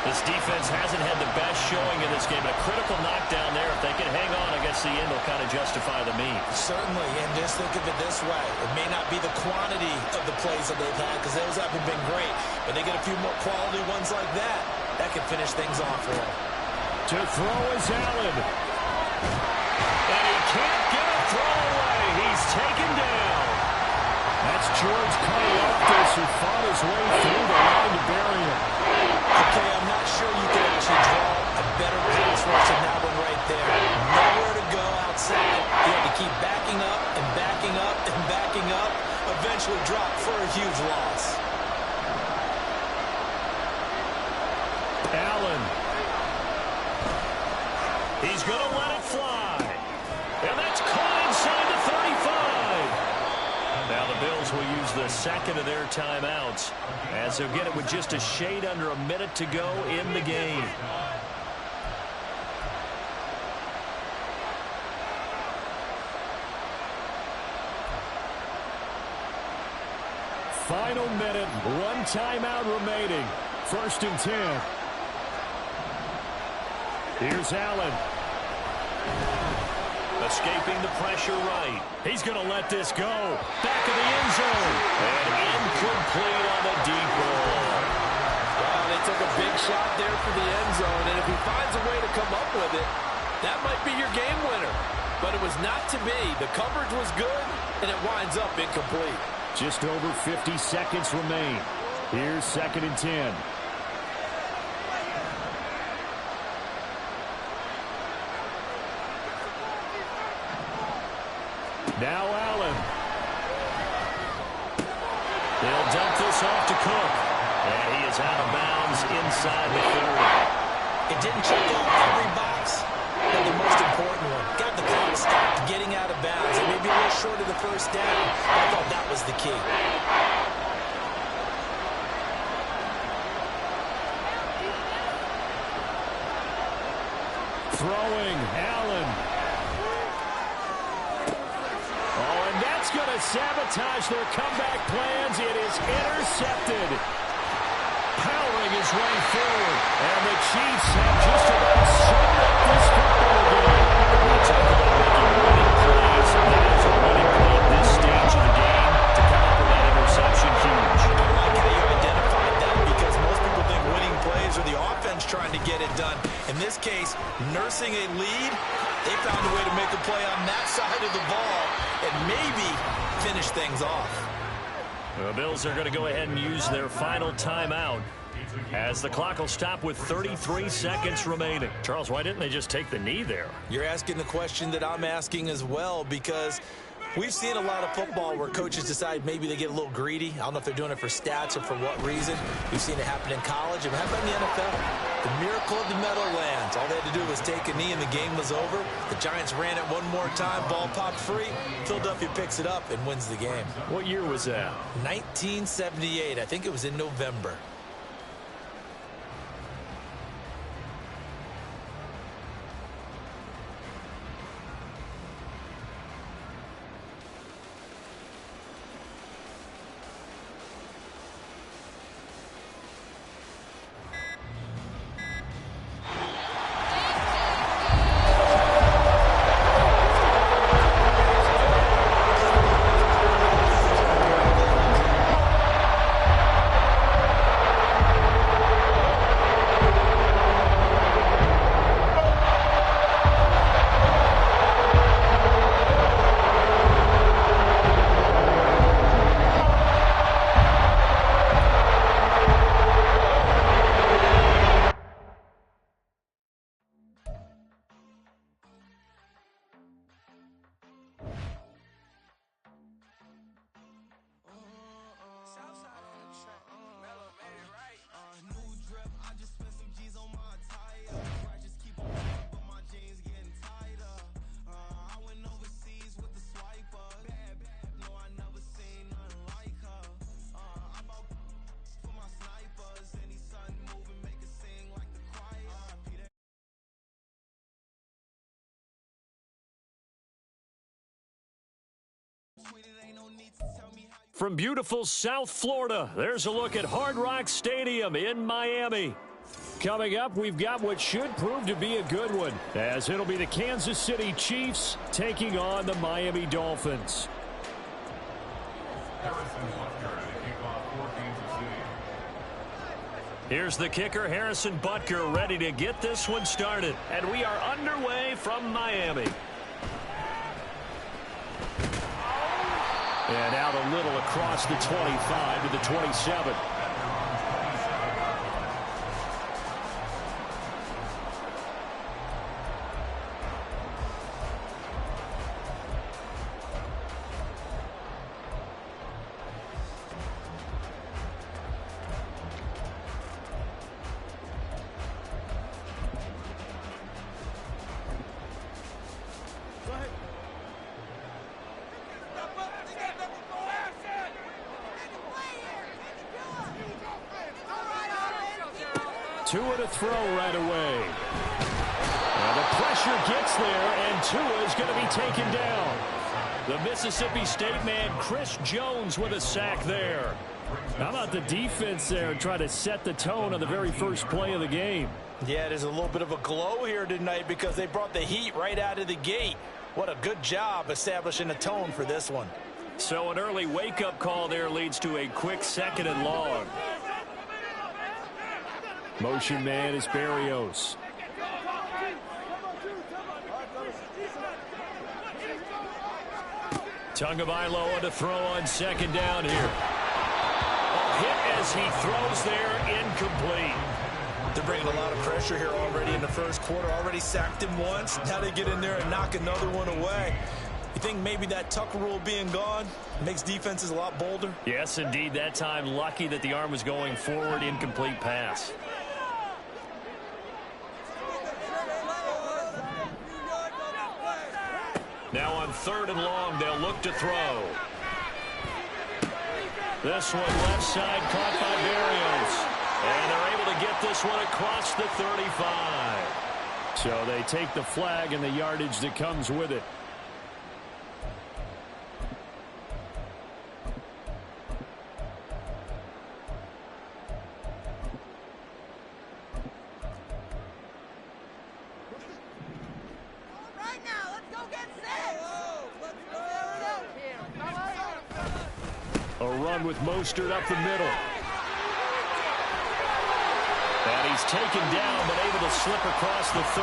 This defense hasn't had the best showing in this game, but a critical knockdown there. If they can hang on, I guess the end will kind of justify the means. Certainly, and just think of it this way. It may not be the quantity of the plays that they've had because those haven't been great, but they get a few more quality ones like that. That can finish things off for them. To throw is Allen. And he can't get a throw away. He's taken down. That's George Karlaftis who fought his way through the line to bury him. Okay, I'm not sure you can actually draw a better pass rush than that one right there. Nowhere to go outside. He had to keep backing up and backing up and backing up. Eventually dropped for a huge loss. Allen. He's going to let it fly. And that's caught inside the 35. Now the Bills will use the 2nd of their timeouts as they'll get it with just a shade under a minute to go in the game. Final minute, 1 timeout remaining. 1st and 10. Here's Allen. Escaping the pressure right. He's going to let this go. Back of the end zone. And incomplete on the deep ball. Well, they took a big shot there for the end zone, and if he finds a way to come up with it, that might be your game winner. But it was not to be. The coverage was good, and it winds up incomplete. Just over 50 seconds remain. Here's 2nd and 10. Now Allen. They'll dump this off to Cook. And he is out of bounds inside the 30. It didn't check off every box, but the most important one. Got the clock stopped, getting out of bounds. It may be a little short of the 1st down. I thought that was the key. Throwing, Allen. Oh, and that's going to sabotage their comeback plans. It is intercepted. Powering his way forward. And the Chiefs have just about summed up this football game. We talk about making winning plays. That is a winning play at this stage of the game. To come up with that interception, huge. I like how you identified that because most people think winning plays are the offense trying to get it done. In this case, nursing a lead, they found a way to make a play on that side of the ball and maybe finish things off. The Bills are going to go ahead and use their final timeout as the clock will stop with 33 seconds remaining. Charles, why didn't they just take the knee there? You're asking the question that I'm asking as well because we've seen a lot of football where coaches decide maybe they get a little greedy. I don't know if they're doing it for stats or for what reason. We've seen it happen in college. And how about in the NFL? The miracle of the Meadowlands. All they had to do was take a knee and the game was over. The Giants ran it one more time. Ball popped free. Philadelphia picks it up and wins the game. What year was that? 1978. I think it was in November. From beautiful South Florida, there's a look at Hard Rock Stadium in Miami. Coming up, we've got what should prove to be a good one, as it'll be the Kansas City Chiefs taking on the Miami Dolphins. Here's the kicker, Harrison Butker, ready to get this one started. And we are underway from Miami. And out a little across the 25 to the 27. Tua to throw right away. And the pressure gets there, and Tua is going to be taken down. The Mississippi State man, Chris Jones, with a sack there. How about the defense there trying to set the tone on the very first play of the game? Yeah, there's a little bit of a glow here tonight because they brought the heat right out of the gate. What a good job establishing a tone for this one. So an early wake-up call there leads to a quick 2nd and long. Motion man is Berrios. Tagovailoa to throw on 2nd down here. A hit as he throws there, incomplete. They're bringing a lot of pressure here already in the first quarter. Already sacked him once. Now they get in there and knock another one away. You think maybe that Tucker rule being gone makes defenses a lot bolder? Yes, indeed. That time, lucky that the arm was going forward, incomplete pass. Now on 3rd and long, they'll look to throw. This one left side caught by Berrios. And they're able to get this one across the 35. So they take the flag and the yardage that comes with it. A run with Mostert up the middle. And he's taken down, but able to slip across the 35.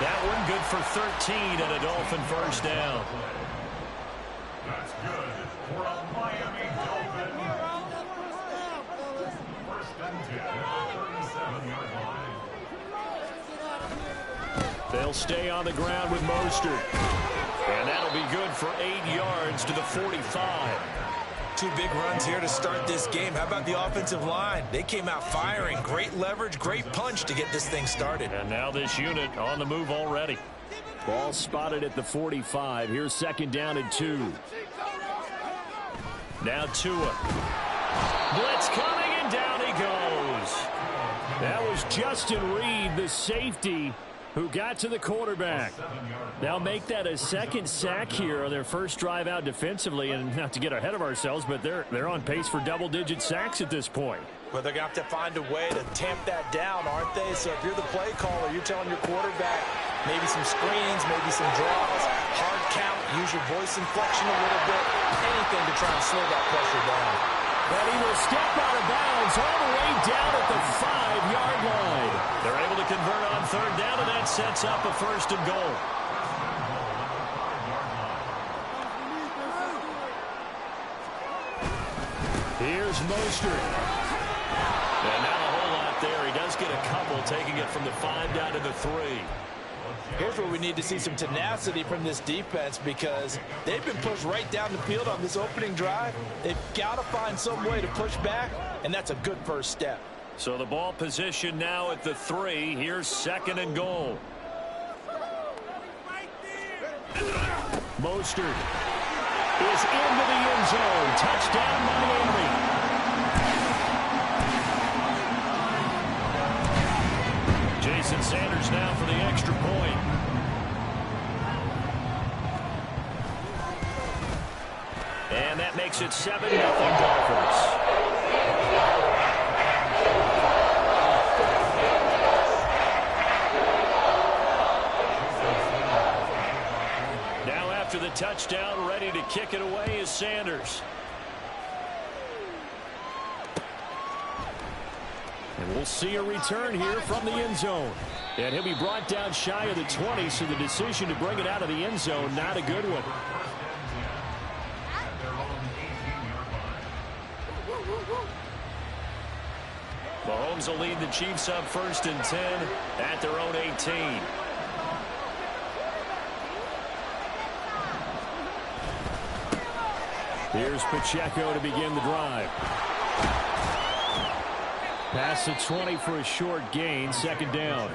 That one good for 13 and a Dolphin first down. That's good for a Miami Dolphin. 1st and 10 at the 37-yard line. They'll stay on the ground with Mostert. And that'll be good for 8 yards to the 45. 2 big runs here to start this game. How about the offensive line? They came out firing. Great leverage, great punch to get this thing started. And now this unit on the move already. Ball spotted at the 45. Here's 2nd down and 2. Now Tua. Blitz coming, and down he goes. That was Justin Reed, the safety, who got to the quarterback. They'll make that a 2nd sack here on their first drive out defensively, and not to get ahead of ourselves, but they're on pace for double-digit sacks at this point. Well, they're going to have to find a way to tamp that down, aren't they? So if you're the play caller, you're telling your quarterback maybe some screens, maybe some draws, hard count, use your voice inflection a little bit, anything to try and slow that pressure down. And he will step out of bounds all the way down at the 5-yard line. They're able to convert on 3rd down, and that sets up a 1st and goal. Here's Mostert. And not a whole lot there. He does get a couple, taking it from the 5 down to the 3. Here's where we need to see some tenacity from this defense because they've been pushed right down the field on this opening drive. They've got to find some way to push back, and that's a good first step. So the ball position now at the 3. Here's 2nd and goal. Mostert is into the end zone. Touchdown, Miami. Jason Sanders now for the extra point. And that makes it 7-0 Dolphins. Now after the touchdown, ready to kick it away is Sanders. And we'll see a return here from the end zone. And he'll be brought down shy of the 20, so the decision to bring it out of the end zone, not a good one. Mahomes will lead the Chiefs up 1st and 10 at their own 18. Here's Pacheco to begin the drive. Pass the 20 for a short gain, 2nd down.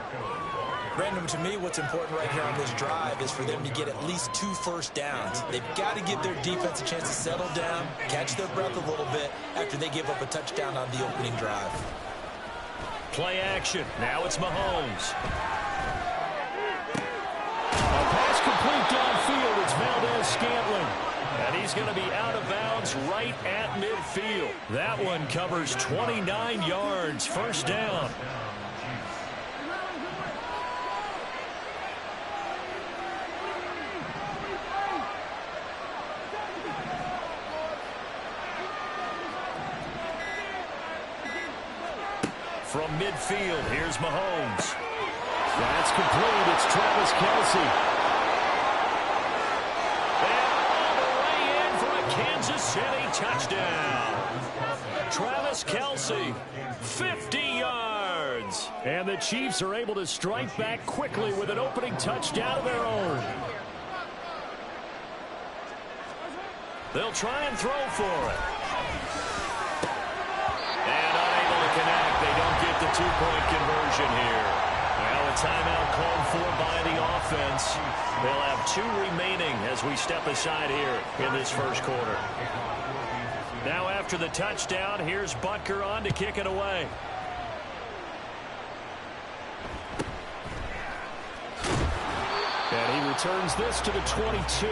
Brandon, to me, what's important right here on this drive is for them to get at least 2 first downs. They've got to give their defense a chance to settle down, catch their breath a little bit after they give up a touchdown on the opening drive. Play action. Now it's Mahomes. A pass complete downfield. It's Valdez Scantling. And he's going to be out of bounds right at midfield. That one covers 29 yards. First down. From midfield, here's Mahomes. That's complete. It's Travis Kelce. And all the way in for a Kansas City touchdown. Travis Kelce, 50 yards. And the Chiefs are able to strike back quickly with an opening touchdown of their own. They'll try and throw for it. And unable to connect. They don't get the two-point conversion here. Well, a timeout called for by the offense. They'll have 2 remaining as we step aside here in this first quarter. Now after the touchdown, here's Butker on to kick it away. And he returns this to the 22.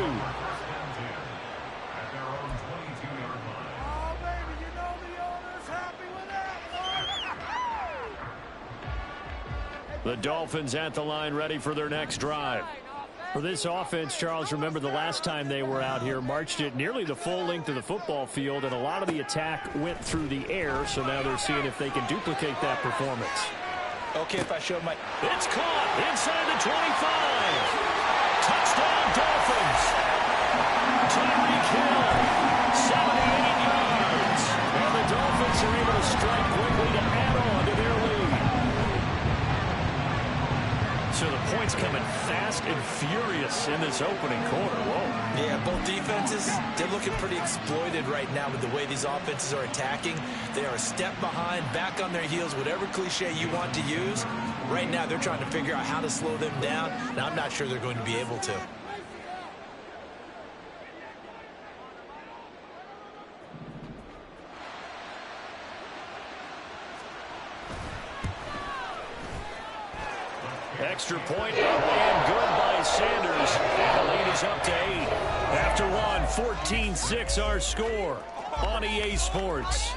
The Dolphins at the line, ready for their next drive. For this offense, Charles, remember the last time they were out here, marched it nearly the full length of the football field, and a lot of the attack went through the air, so now they're seeing if they can duplicate that performance. Okay, if I show my... It's caught inside the 25. Touchdown, Dolphins. Tyreek Hill, 78 yards. And the Dolphins are able to strike quickly to add on to their lead. So the points coming fast and furious in this opening quarter. Whoa. Yeah, both defenses, they're looking pretty exploited right now with the way these offenses are attacking. They are a step behind, back on their heels, whatever cliche you want to use. Right now, they're trying to figure out how to slow them down, and I'm not sure they're going to be able to. Extra point up and good by Sanders. And the lead is up to 8. After one, 14-6 our score on EA Sports.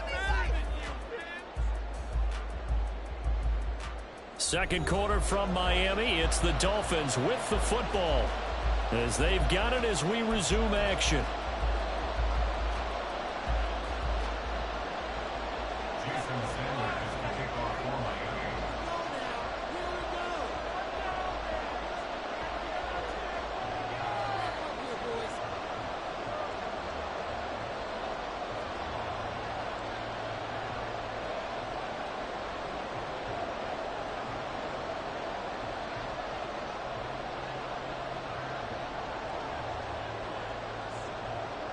Second quarter from Miami. It's the Dolphins with the football as they've got it as we resume action.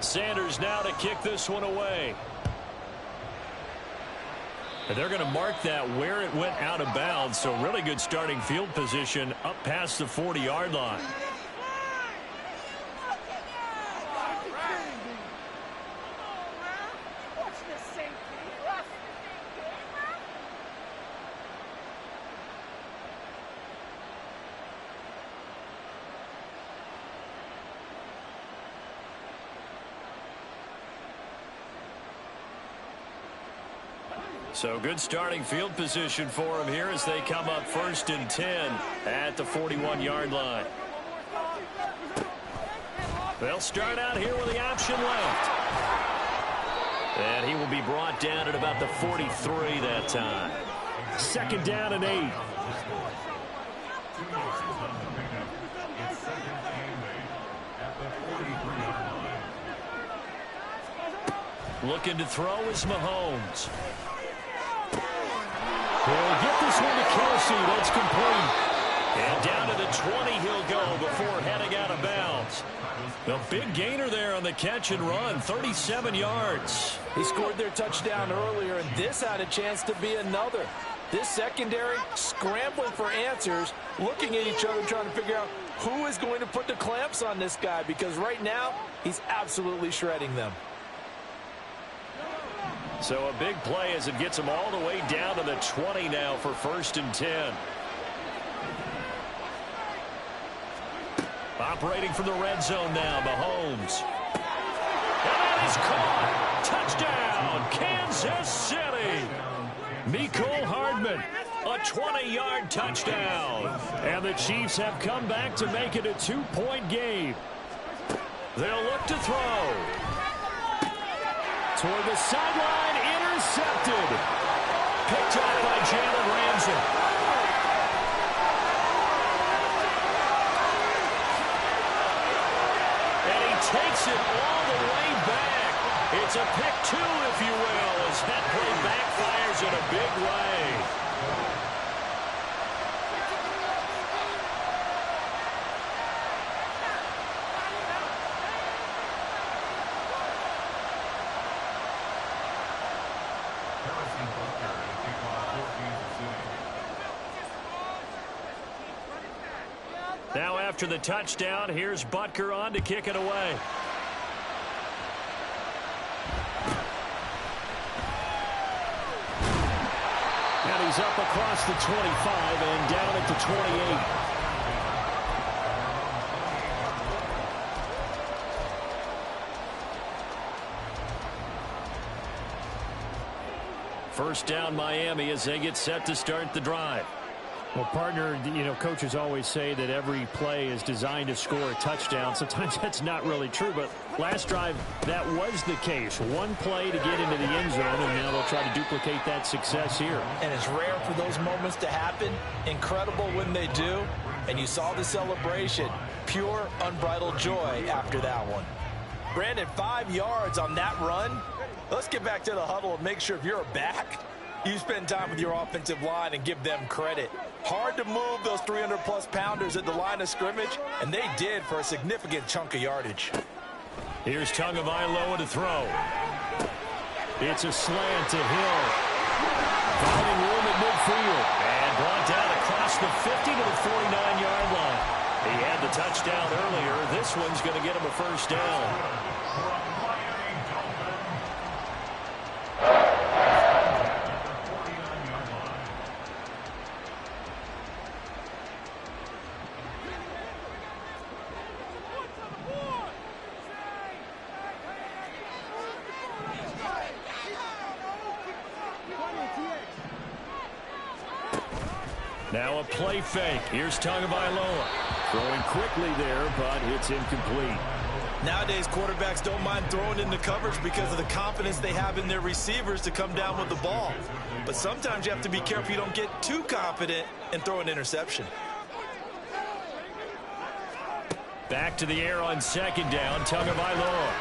Sanders now to kick this one away. And they're going to mark that where it went out of bounds, so really good starting field position up past the 40-yard line. So good starting field position for them here as they come up 1st and 10 at the 41-yard line. They'll start out here with the option left. And he will be brought down at about the 43 that time. 2nd down and 8. Looking to throw is Mahomes. He'll get this one to Kelce. That's complete. And down to the 20 he'll go before heading out of bounds. The big gainer there on the catch and run, 37 yards. He scored their touchdown earlier, and this had a chance to be another. This secondary scrambling for answers, looking at each other, trying to figure out who is going to put the clamps on this guy, because right now he's absolutely shredding them. So a big play as it gets them all the way down to the 20 now for 1st and 10. Operating from the red zone now, Mahomes. And that is caught. Touchdown, Kansas City. Mecole Hardman, a 20-yard touchdown. And the Chiefs have come back to make it a 2-point game. They'll look to throw. Toward the sideline, intercepted. Picked off by Jalen Ramsey. And he takes it all the way back. It's a pick two, if you will, as that play backfires in a big way. Now after the touchdown, here's Butker on to kick it away. And he's up across the 25 and down at the 28. First down Miami as they get set to start the drive. Well, partner, you know, coaches always say that every play is designed to score a touchdown. Sometimes that's not really true, but last drive, that was the case. One play to get into the end zone, and now they'll try to duplicate that success here. And it's rare for those moments to happen. Incredible when they do. And you saw the celebration. Pure, unbridled joy after that one. Brandon, 5 yards on that run. Let's get back to the huddle and make sure if you're a back, you spend time with your offensive line and give them credit. Hard to move those 300-plus pounders at the line of scrimmage, and they did for a significant chunk of yardage. Here's Tagovailoa to throw. It's a slant to Hill. Finding room at midfield. And brought down across the 50 to the 49-yard line. He had the touchdown earlier. This one's going to get him a first down. Now a play fake. Here's Tagovailoa. Throwing quickly there, but it's incomplete. Nowadays, quarterbacks don't mind throwing into coverage because of the confidence they have in their receivers to come down with the ball. But sometimes you have to be careful you don't get too confident and throw an interception. Back to the air on second down, Tagovailoa.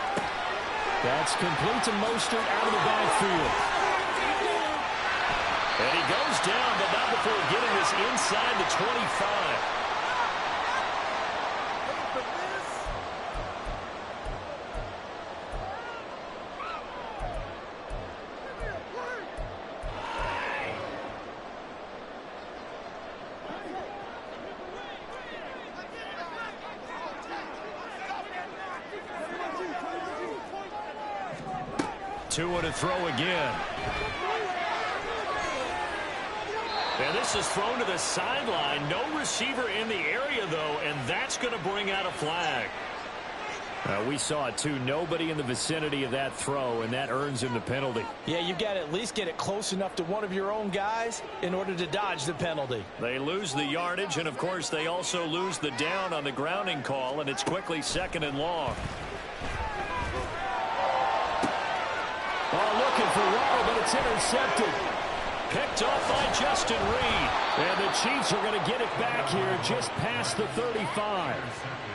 That's complete to Mostert out of the backfield. And he goes down, but not before getting this inside the 25. Tua to throw again. And this is thrown to the sideline. No receiver in the area, though, and that's going to bring out a flag. We saw it, too. Nobody in the vicinity of that throw, and that earns him the penalty. Yeah, you've got to at least get it close enough to one of your own guys in order to dodge the penalty. They lose the yardage, and, of course, they also lose the down on the grounding call, and it's quickly 2nd and long. Oh, looking for Waddle, but it's intercepted. Picked off by Justin Reed. And the Chiefs are going to get it back here just past the 35.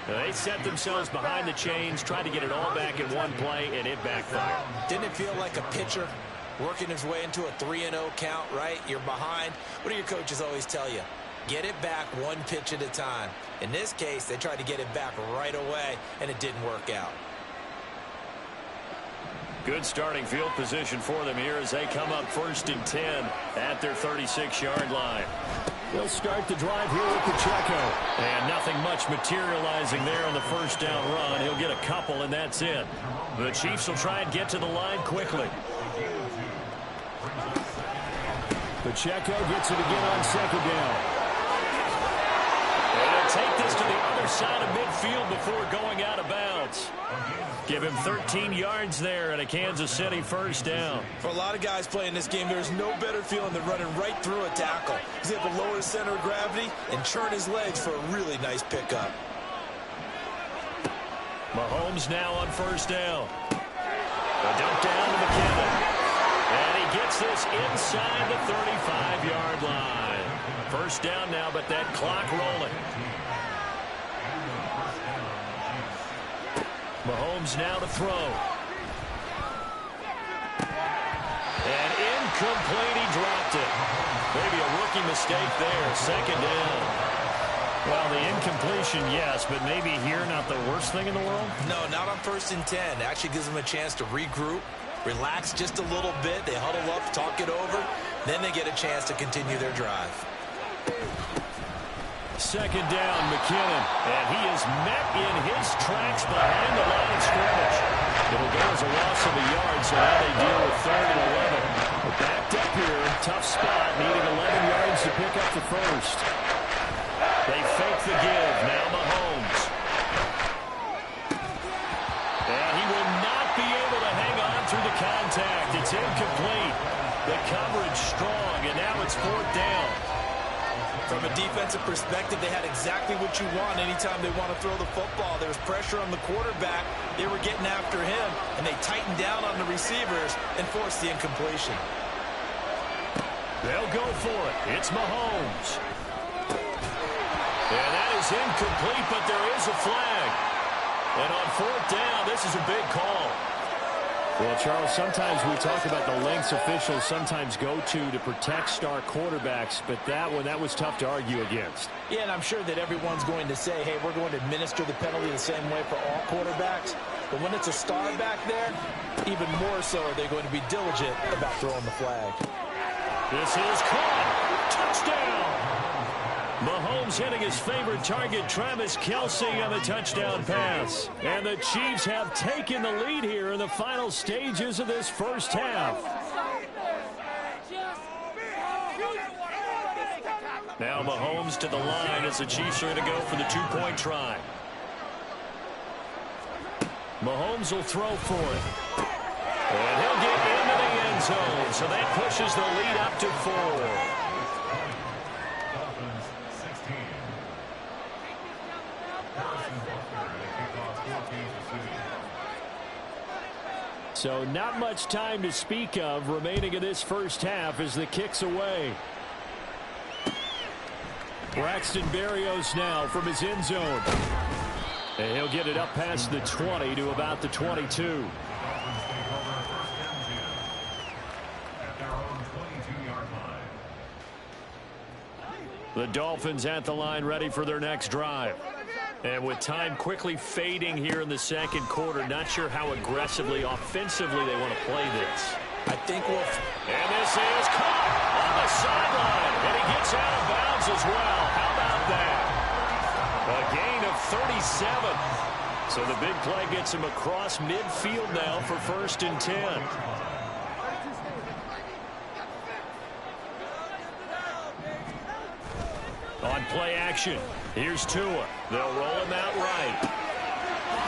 They set themselves behind the chains, tried to get it all back in one play, and it backfired. Didn't it feel like a pitcher working his way into a 3-0 count, right? You're behind. What do your coaches always tell you? Get it back one pitch at a time. In this case, they tried to get it back right away, and it didn't work out. Good starting field position for them here as they come up 1st and 10 at their 36-yard line. They'll start the drive here with Pacheco. And nothing much materializing there on the first down run. He'll get a couple, and that's it. The Chiefs will try and get to the line quickly. Pacheco gets it again on 2nd down. And a take this to the other side of midfield before going out of bounds. Give him 13 yards there and a Kansas City first down. For a lot of guys playing this game, there's no better feeling than running right through a tackle. He's able to lower his center of gravity and churn his legs for a really nice pickup. Mahomes now on first down. A dump down to McKinnon. And he gets this inside the 35-yard line. First down now, but that clock rolling. Mahomes now to throw. And incomplete, he dropped it. Maybe a rookie mistake there, second down. Well, the incompletion, yes, but maybe here not the worst thing in the world? No, not on 1st and 10. Actually gives them a chance to regroup, relax just a little bit. They huddle up, talk it over. Then they get a chance to continue their drive. Second down, McKinnon. And he is met in his tracks behind the line of scrimmage. It'll go as a loss of a yard, so now they deal with 3rd and 11. We're backed up here, tough spot, needing 11 yards to pick up the first. They fake the give. Now Mahomes. And he will not be able to hang on through the contact. It's incomplete. The coverage strong, and now it's 4th down. From a defensive perspective, they had exactly what you want anytime they want to throw the football. There was pressure on the quarterback. They were getting after him, and they tightened down on the receivers and forced the incompletion. They'll go for it. It's Mahomes. And that is incomplete, but there is a flag. And on 4th down, this is a big call. Well, Charles, sometimes we talk about the lengths officials sometimes go to protect star quarterbacks, but that one, that was tough to argue against. Yeah, and I'm sure that everyone's going to say, hey, we're going to administer the penalty the same way for all quarterbacks. But when it's a star back there, even more so are they going to be diligent about throwing the flag. This is caught. Touchdown. Mahomes hitting his favorite target, Travis Kelce, on the touchdown pass. And the Chiefs have taken the lead here in the final stages of this first half. Now Mahomes to the line as the Chiefs are going to go for the two-point try. Mahomes will throw for it. And he'll get into the end zone, so that pushes the lead up to 4. So not much time to speak of remaining in this first half as the kick's away. Braxton Berrios now from his end zone. And he'll get it up past the 20 to about the 22. The Dolphins at the line ready for their next drive. And with time quickly fading here in the second quarter, not sure how aggressively, offensively they want to play this. I think we'll... And this is caught on the sideline. And he gets out of bounds as well. How about that? A gain of 37. So the big play gets him across midfield now for 1st and 10. On play action, here's Tua. They'll roll him out right.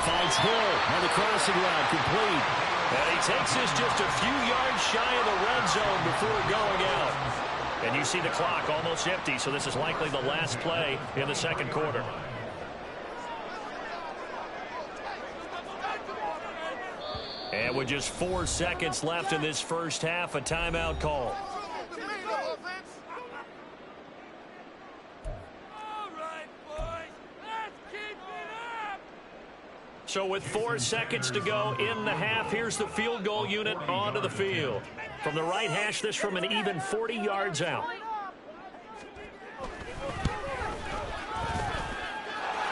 Finds Hill on the crossing route, complete. And he takes this just a few yards shy of the red zone before going out. And you see the clock almost empty, so this is likely the last play in the second quarter. And with just 4 seconds left in this first half, a timeout call. So with 4 seconds to go in the half, here's the field goal unit onto the field. From the right hash, this from an even 40 yards out.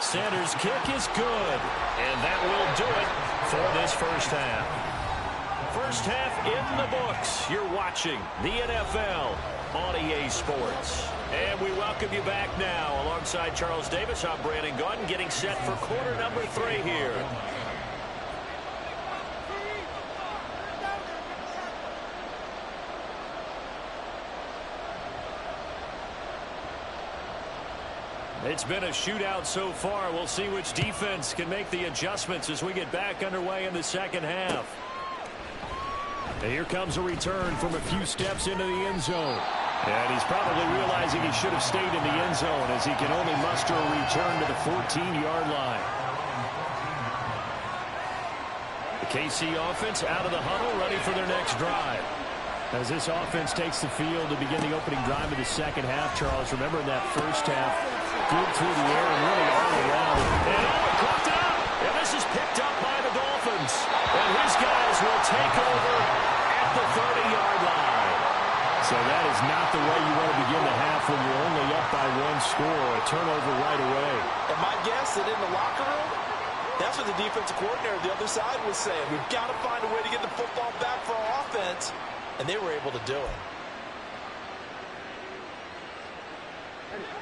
Sanders' kick is good, and that will do it for this first half. First half in the books. You're watching the NFL on EA Sports. And we welcome you back now. Alongside Charles Davis, I'm Brandon Gaudin, getting set for quarter number 3 here. It's been a shootout so far. We'll see which defense can make the adjustments as we get back underway in the second half. And here comes a return from a few steps into the end zone. And he's probably realizing he should have stayed in the end zone as he can only muster a return to the 14-yard line. The KC offense out of the huddle, ready for their next drive. As this offense takes the field to begin the opening drive of the second half, Charles, remember in that first half, good through the air and really all around. And caught up! And this is picked up by the Dolphins. And his guys will take over at the 30-yard line. So that is not the way you want to begin the half when you're only up by one score. A turnover right away. And my guess that in the locker room, that's what the defensive coordinator on the other side was saying. We've got to find a way to get the football back for our offense. And they were able to do it.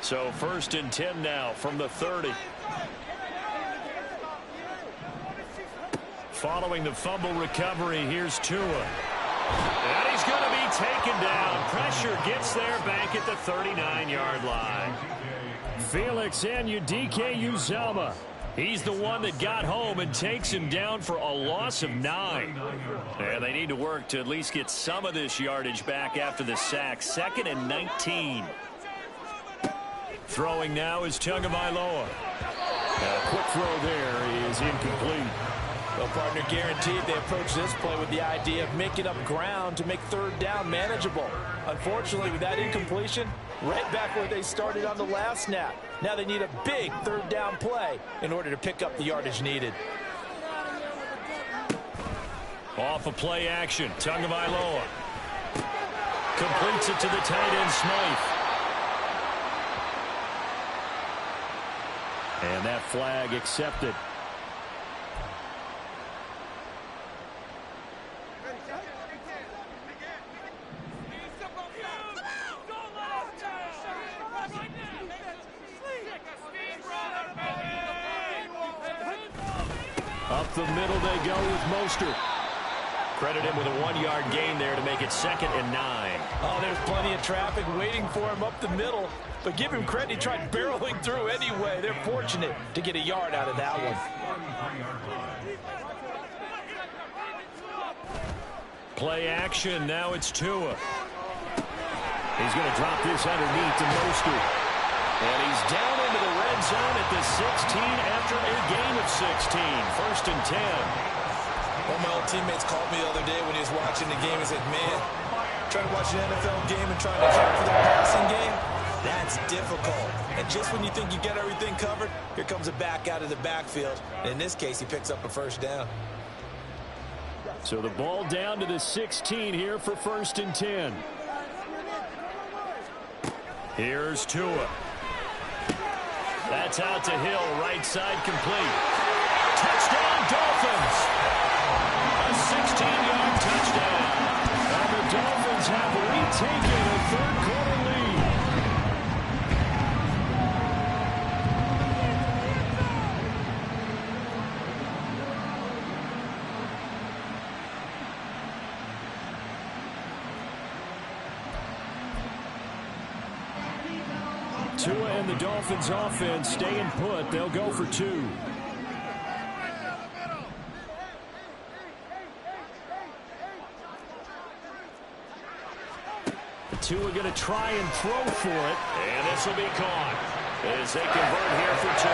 So 1st and 10 now from the 30. Following the fumble recovery, here's Tua. And he's going to be taken down. Pressure gets there back at the 39-yard line. Felix Anudike-Uzomah. He's the one that got home and takes him down for a loss of 9. And they need to work to at least get some of this yardage back after the sack. 2nd and 19. Throwing now is Tagovailoa. A quick throw there is incomplete. Well, partner, guaranteed they approach this play with the idea of making up ground to make 3rd down manageable. Unfortunately, with that incompletion, right back where they started on the last snap. Now they need a big 3rd down play in order to pick up the yardage needed. Off of play action, Tagovailoa completes it to the tight end, Smythe. And that flag accepted. Up the middle they go with Mostert. Credit him with a 1-yard gain there to make it 2nd and 9. Oh, there's plenty of traffic waiting for him up the middle. But give him credit, he tried barreling through anyway. They're fortunate to get a yard out of that one. Play action, now it's Tua. He's going to drop this underneath to Mostert. And he's down into the red zone at the 16 after a gain of 16. 1st and 10. One of my old teammates called me the other day when he was watching the game. He said, man, trying to watch an NFL game and trying to account for the passing game, that's difficult. And just when you think you get everything covered, here comes a back out of the backfield. And in this case, he picks up a 1st down. So the ball down to the 16 here for 1st and 10. Here's Tua. That's out to Hill, right side complete. Touchdown, Dolphins! A 16-yard touchdown. And the Dolphins have retaken a 3rd-quarter lead. Tua and the Dolphins offense staying put. They'll go for 2. Tua going to try and throw for it. And this will be caught as they convert here for 2.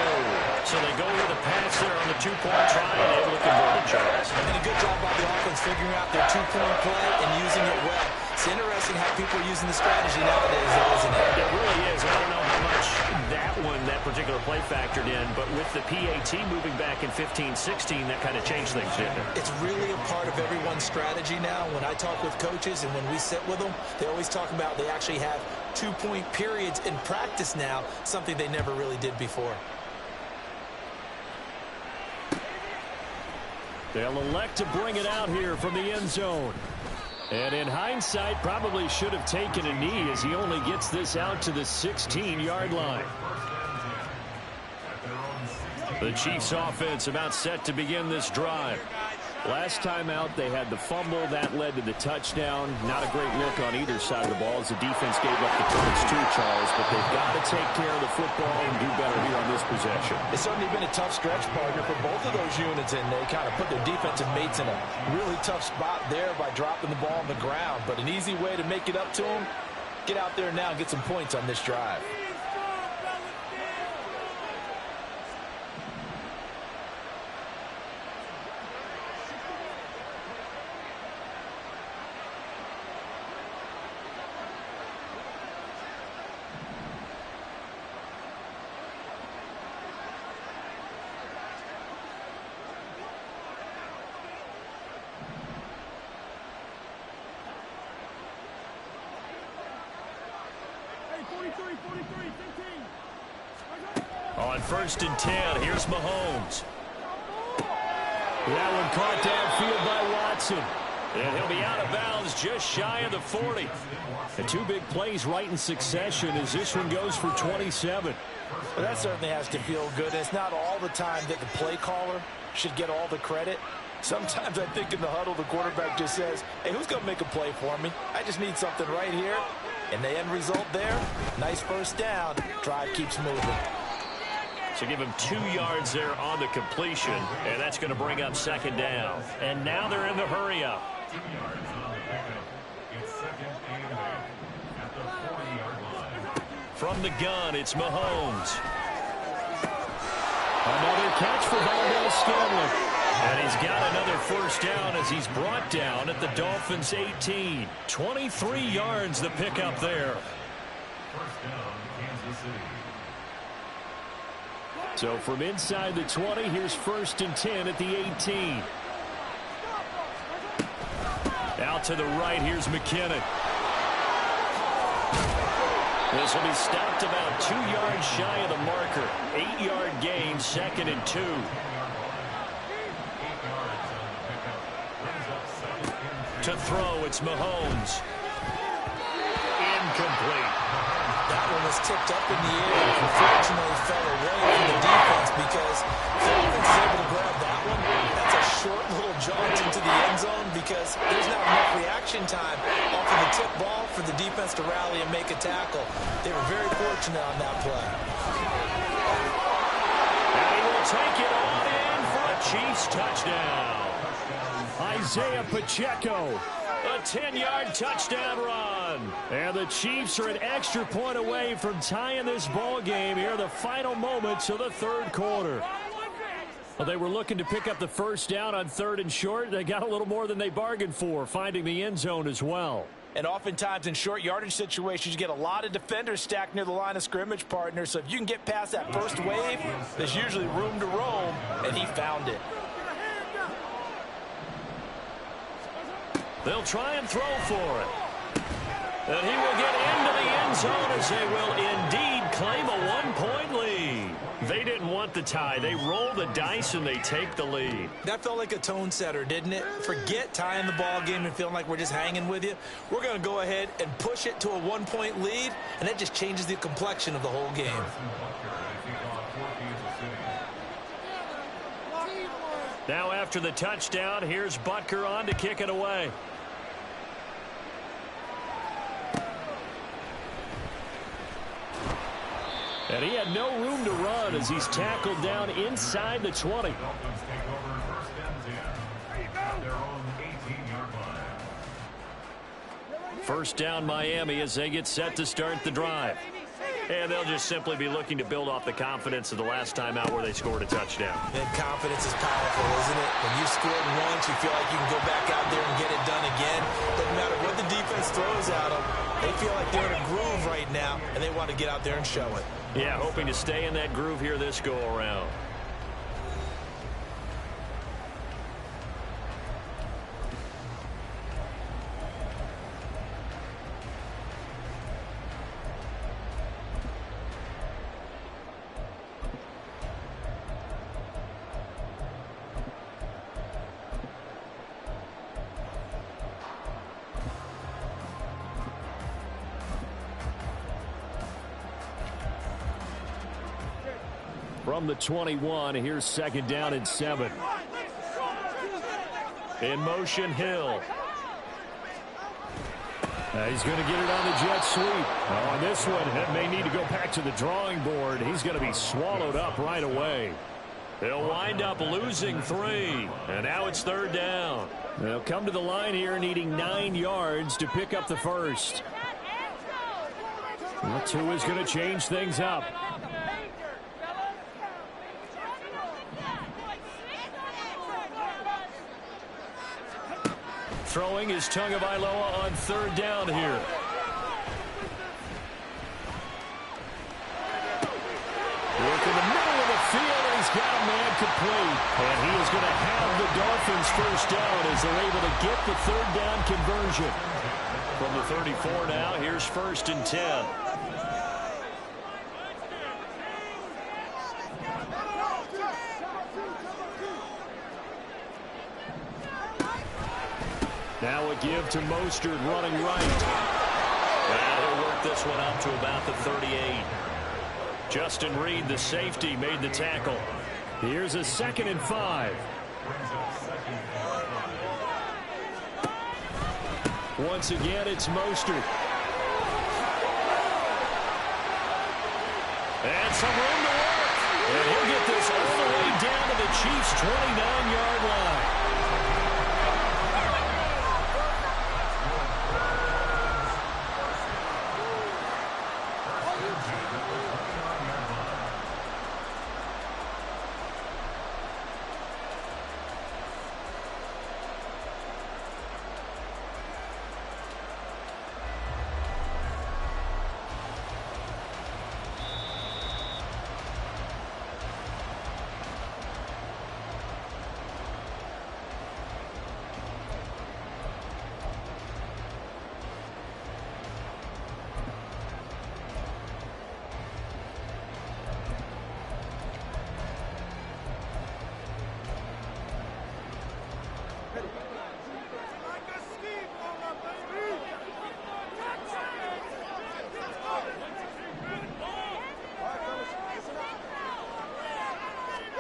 So they go with a pass there on the 2-point try and able to convert it, Charles. And a good job by the offense figuring out their 2-point play and using it well. It's interesting how people are using the strategy nowadays, isn't it? It really is. I don't know how much that particular play factored in, but with the PAT moving back in 15-16, that kind of changed things, didn't it? It's really a part of everyone's strategy now. When I talk with coaches and when we sit with them, they always talk about they actually have 2-point periods in practice now, something they never really did before. They'll elect to bring it out here from the end zone. And in hindsight, probably should have taken a knee as he only gets this out to the 16-yard line. The Chiefs offense about set to begin this drive. Last time out, they had the fumble. That led to the touchdown. Not a great look on either side of the ball as the defense gave up the points too, Charles. But they've got to take care of the football and do better here on this possession. It's certainly been a tough stretch, partner, for both of those units, and they kind of put their defensive mates in a really tough spot there by dropping the ball on the ground. But an easy way to make it up to them, get out there now and get some points on this drive. On 1st and 10, here's Mahomes. That one caught downfield by Watson. And he'll be out of bounds just shy of the 40. The two big plays right in succession as this one goes for 27. Well, that certainly has to feel good. It's not all the time that the play caller should get all the credit. Sometimes I think in the huddle, the quarterback just says, hey, who's going to make a play for me? I just need something right here. And the end result there, nice first down. Drive keeps moving. So give him 2 yards there on the completion, and that's going to bring up 2nd down. And now they're in the hurry up. 2 yards on the pickup. It's 2nd and 8 at the 40-yard line. From the gun, it's Mahomes. Another catch for Valdez Scantling. And he's got another first down as he's brought down at the Dolphins' 18. 23 yards the pickup there. First down, Kansas City. So from inside the 20, here's 1st and 10 at the 18. Out to the right, here's McKinnon. This will be stopped about 2 yards shy of the marker. 8-yard gain, 2nd and 2. To throw, it's Mahomes. Incomplete. That one was tipped up in the air and unfortunately fell away from the defense because the offense is able to grab that one. That's a short little jaunt into the end zone because there's not enough reaction time off of the tip ball for the defense to rally and make a tackle. They were very fortunate on that play. And he will take it all in for a Chiefs touchdown. Isaiah Pacheco. A 10-yard touchdown run. And the Chiefs are an extra point away from tying this ball game here, the final moments of the 3rd quarter. Well, they were looking to pick up the first down on 3rd and short. They got a little more than they bargained for, finding the end zone as well. And oftentimes in short yardage situations, you get a lot of defenders stacked near the line of scrimmage, partner. So if you can get past that first wave, there's usually room to roam, and he found it. They'll try and throw for it. And he will get into the end zone as they will indeed claim a 1-point lead. They didn't want the tie. They roll the dice and they take the lead. That felt like a tone setter, didn't it? Forget tying the ball game and feeling like we're just hanging with you. We're going to go ahead and push it to a 1-point lead, and that just changes the complexion of the whole game. Now after the touchdown, here's Butker on to kick it away. And he had no room to run as he's tackled down inside the 20. First down Miami as they get set to start the drive. And they'll just simply be looking to build off the confidence of the last time out where they scored a touchdown. And confidence is powerful, isn't it? When you scored once, you feel like you can go back out there and get it done again. Doesn't matter what the defense throws at them. They feel like they're in a groove right now, and they want to get out there and show it. Yeah, hoping to stay in that groove here this go-around. From the 21, here's 2nd down and 7. In motion, Hill. He's going to get it on the jet sweep. On this one, it may need to go back to the drawing board. He's going to be swallowed up right away. They'll wind up losing 3. And now it's 3rd down. They'll come to the line here needing 9 yards to pick up the first. Well, Tua is going to change things up. Throwing is Tagovailoa on 3rd down here. Work in the middle of the field, and he's got a man complete. And he is going to have the Dolphins first down as they're able to get the 3rd down conversion. From the 34 now, here's 1st and 10. Now a give to Mostert running right. Well, he'll work this one up to about the 38. Justin Reed, the safety, made the tackle. Here's a 2nd and 5. Once again, it's Mostert. And some room to work. And he'll get this all the way down to the Chiefs' 29-yard line.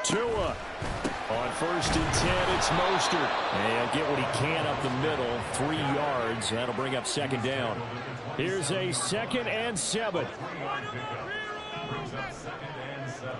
Tua on 1st and 10. It's Mostert. And get what he can up the middle. 3 yards. That'll bring up 2nd down. Here's a 2nd and 7. Brings up 2nd and 7.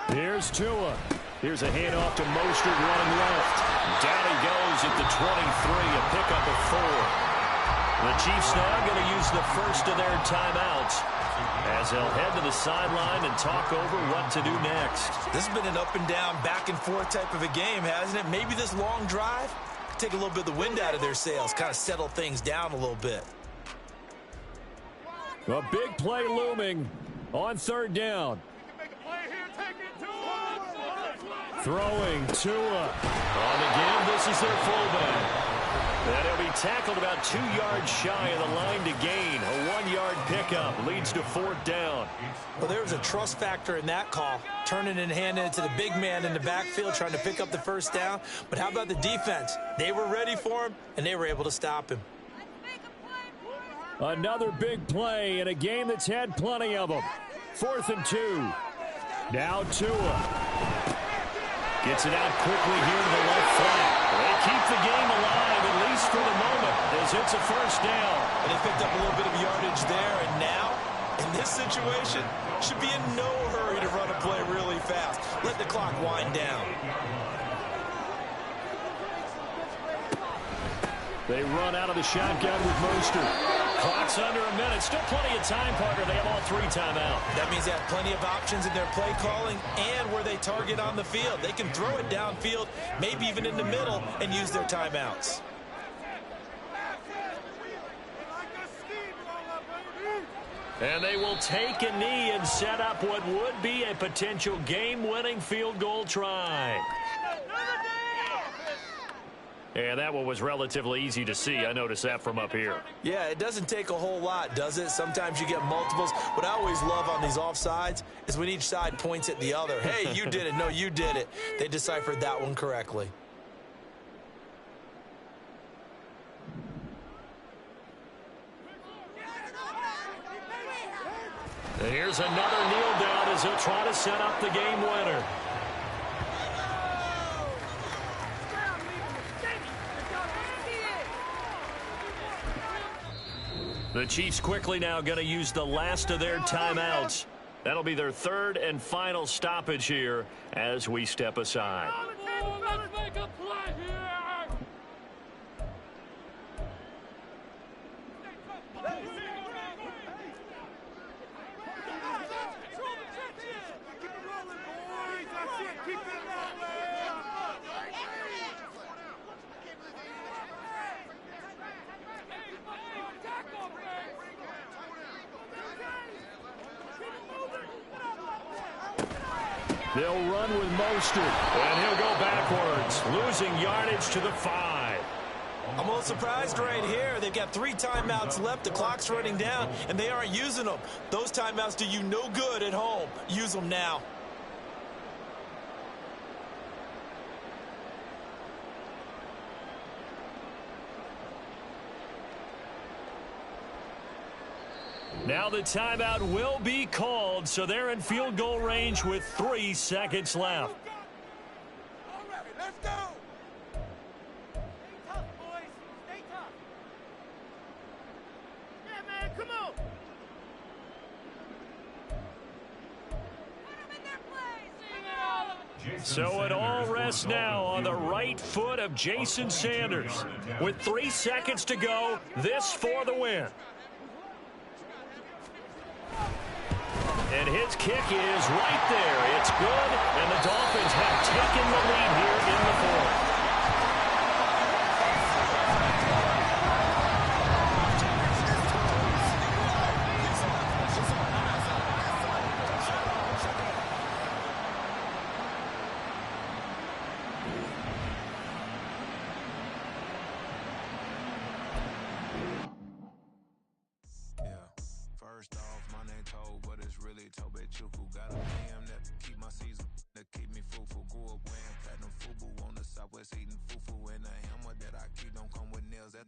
Here's Tua. Here's a handoff to Mostert running left. Down he goes at the 23, a pickup of 4. The Chiefs now going to use the first of their timeouts as they'll head to the sideline and talk over what to do next. This has been an up and down, back and forth type of a game, hasn't it? Maybe this long drive could take a little bit of the wind out of their sails, kind of settle things down a little bit. A big play looming on 3rd down. Throwing Tua. On the give, this is their fullback. And he'll be tackled about 2 yards shy of the line to gain. A 1-yard pickup leads to 4th down. Well, there was a trust factor in that call. Turning and handing it to the big man in the backfield, trying to pick up the 1st down. But how about the defense? They were ready for him, and they were able to stop him. Another big play in a game that's had plenty of them. 4th and 2. Now Tua. Gets it out quickly here to the left flank. They keep the game alive, at least for the moment, as it's a 1st down. And they picked up a little bit of yardage there, and now, in this situation, should be in no hurry to run a play really fast. Let the clock wind down. They run out of the shotgun with Mostert. Clock's under a minute. Still plenty of time, Parker. They have all 3 timeouts. That means they have plenty of options in their play calling and where they target on the field. They can throw it downfield, maybe even in the middle, and use their timeouts. And they will take a knee and set up what would be a potential game-winning field goal try. And that one was relatively easy to see. I noticed that from up here. Yeah, it doesn't take a whole lot, does it? Sometimes you get multiples. What I always love on these offsides is when each side points at the other. Hey, you did it. No, you did it. They deciphered that one correctly. And here's another kneel down as they'll try to set up the game winner. The Chiefs quickly now going to use the last of their timeouts. That'll be their third and final stoppage here as we step aside. Let's make a play here! Keep it rolling, boys! That's it! Keep it rolling! They'll run with Mostert, and he'll go backwards, losing yardage to the 5. I'm a little surprised right here. They've got 3 timeouts left. The clock's running down, and they aren't using them. Those timeouts do you no good at home. Use them now. Now the timeout will be called, so they're in field goal range with 3 seconds left. All right, let's go! Stay tough, boys. Stay tough. Yeah, man, come on. Put them in their place. So it all rests now on the right foot of Jason Sanders. With 3 seconds to go, this for the win. And his kick is right there. It's good, and the Dolphins have taken the lead here in the fourth. First off, my name Toe, but it's really Tobe Chuku. Got a PM that keep my season, that keep me fruitful. Grew up wearing platinum fubu on the Southwest, eating fufu. And a hammer that I keep don't come with nails.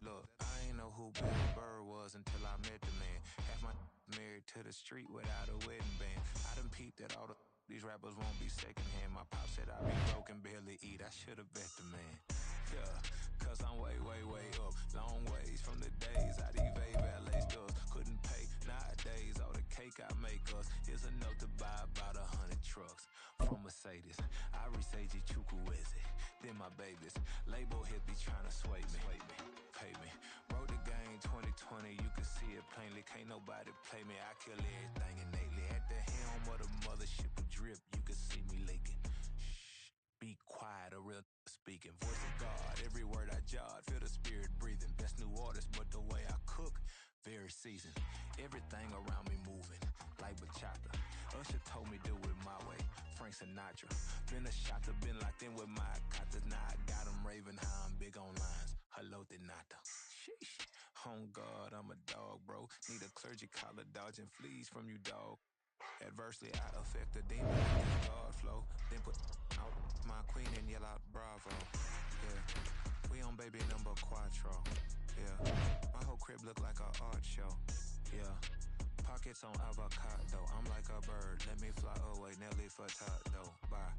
Look, I ain't know who Bill Burr was until I met the man. Half my married to the street without a wedding band. I done peeped that all these rappers won't be secondhand. My pop said I be broken, barely eat. I should've bet the man. Yeah, cause I'm way up. Long ways from the days I evade valet stores. Couldn't pay. Nowadays, all the cake I make us is enough to buy about 100 trucks. From Mercedes, I resage Chukwueze. Then my babies, label hit be trying to sway me. Pay me. Wrote the game 2020, you can see it plainly. Can't nobody play me. I kill everything innately. At the helm of the mothership of drip, you can see me leaking. Shh, be quiet, a real speaking. Voice of God, every word I jot. Feel the spirit breathing. Best new artist, but the way I cook, very seasoned. Everything around me moving, like bachata. Usher told me do it my way. Frank Sinatra. Been a shotter, been locked in with my katas. Now I got them raving how I'm big on lines. Hello, Denata. Sheesh. On God, I'm a dog, bro. Need a clergy collar, dodging fleas from you, dog. Adversely, I affect the demon with God flow. Then put out my queen and yell out bravo. Yeah, we on baby number quattro. Yeah, my whole crib look like a art show. Yeah, pockets on avocado. I'm like a bird. Let me fly away, Nelly Furtado. Bye.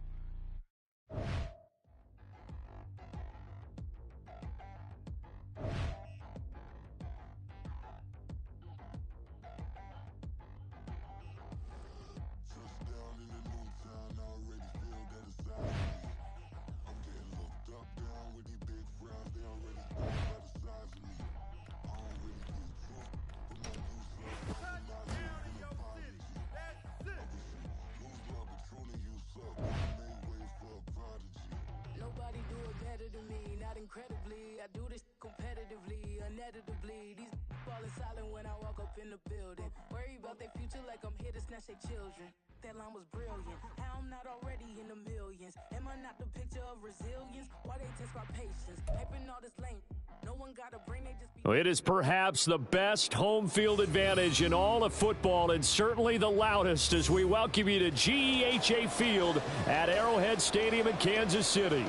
Incredibly, I do this competitively, uneditably. These falling silent when I walk up in the building. Worry about their future like I'm here to snatch their children. That line was brilliant. How I'm not already in the millions. Am I not the picture of resilience? Why they test my patience? Hyping all this lame. No one got a brain, they just be... It is perhaps the best home field advantage in all of football, and certainly the loudest as we welcome you to GEHA Field at Arrowhead Stadium in Kansas City.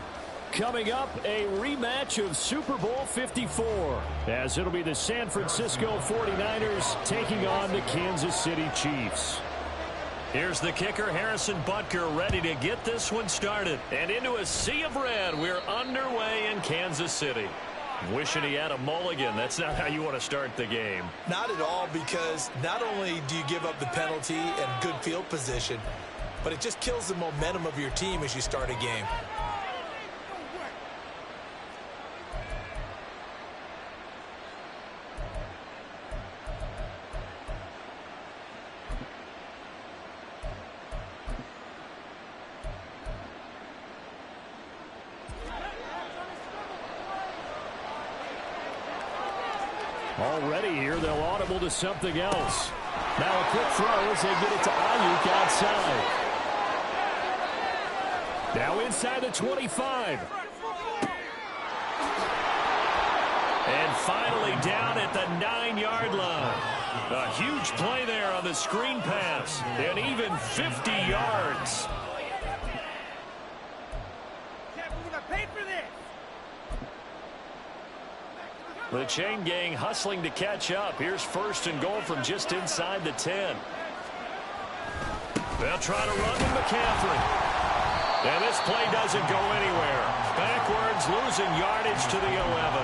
Coming up, a rematch of Super Bowl 54, as it'll be the San Francisco 49ers taking on the Kansas City Chiefs. Here's the kicker, Harrison Butker, ready to get this one started. And into a sea of red, we're underway in Kansas City. Wishing he had a mulligan. That's not how you want to start the game. Not at all, because not only do you give up the penalty and good field position, but it just kills the momentum of your team as you start a game. Already here, they'll audible to something else. Now a quick throw as they get it to Ayuk outside. Now inside the 25. And finally down at the 9-yard line. A huge play there on the screen pass. And even 50 yards. The chain gang hustling to catch up. Here's first and goal from just inside the 10. They'll try to run with McCaffrey. And this play doesn't go anywhere. Backwards, losing yardage to the 11.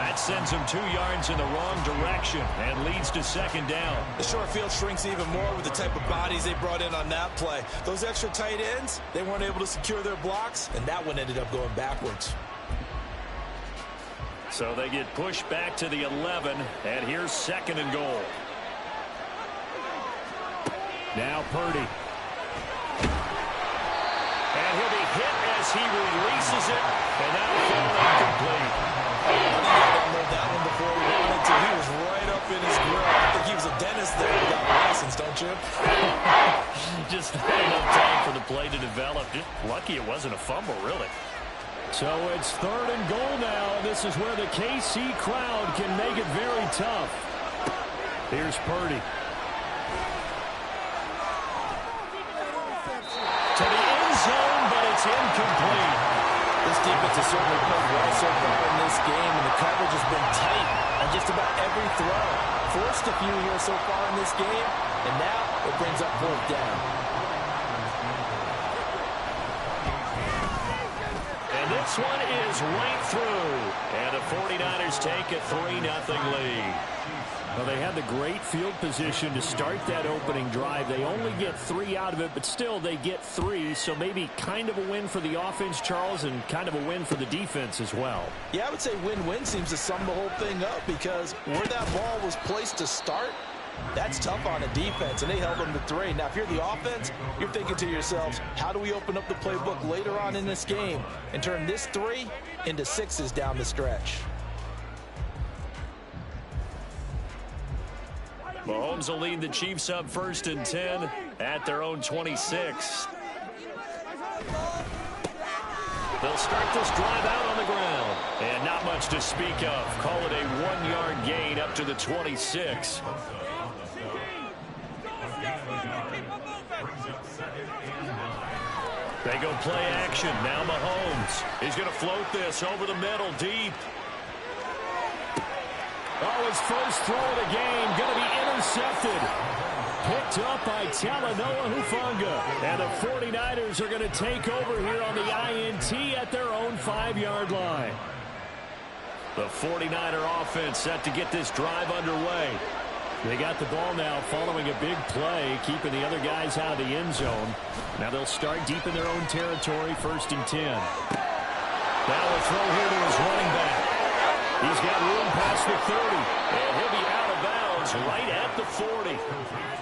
That sends him 2 yards in the wrong direction and leads to second down. The short field shrinks even more with the type of bodies they brought in on that play. Those extra tight ends, they weren't able to secure their blocks, and that one ended up going backwards. So they get pushed back to the 11, and here's second and goal. Now Purdy. And he'll be hit as he releases it, and that'll fall incomplete. I think I downloaded that one before he wanted to. He was right up in his grill. I think he was a dentist there who got a license, don't you? Just not enough time for the play to develop. Just lucky it wasn't a fumble, really. So it's third and goal now. This is where the KC crowd can make it very tough. Here's Purdy. To the end zone, but it's incomplete. This defense has certainly played well so far in this game, and the coverage has been tight on just about every throw. Forced a few here so far in this game, and now it brings up fourth down. This one is right through, and the 49ers take a 3-0 lead. Well, they had the great field position to start that opening drive. They only get 3 out of it, but still they get 3, so maybe kind of a win for the offense, Charles, and kind of a win for the defense as well. Yeah, I would say win-win seems to sum the whole thing up, because where that ball was placed to start, that's tough on a defense, and they held them to 3. Now, if you're the offense, you're thinking to yourselves, how do we open up the playbook later on in this game and turn this 3 into 6s down the stretch? Mahomes will lead the Chiefs up first and 10 at their own 26. They'll start this drive out on the ground. And not much to speak of. Call it a 1-yard gain up to the 26. They go play action. Now Mahomes. He's going to float this over the middle, deep. Oh, his first throw of the game going to be intercepted. Picked up by Talanoa Hufanga. And the 49ers are going to take over here on the INT at their own 5-yard line. The 49er offense set to get this drive underway. They got the ball now following a big play, keeping the other guys out of the end zone. Now they'll start deep in their own territory, first and 10. Now a throw here to his running back. He's got room past the 30, and he'll be out of bounds right at the 40.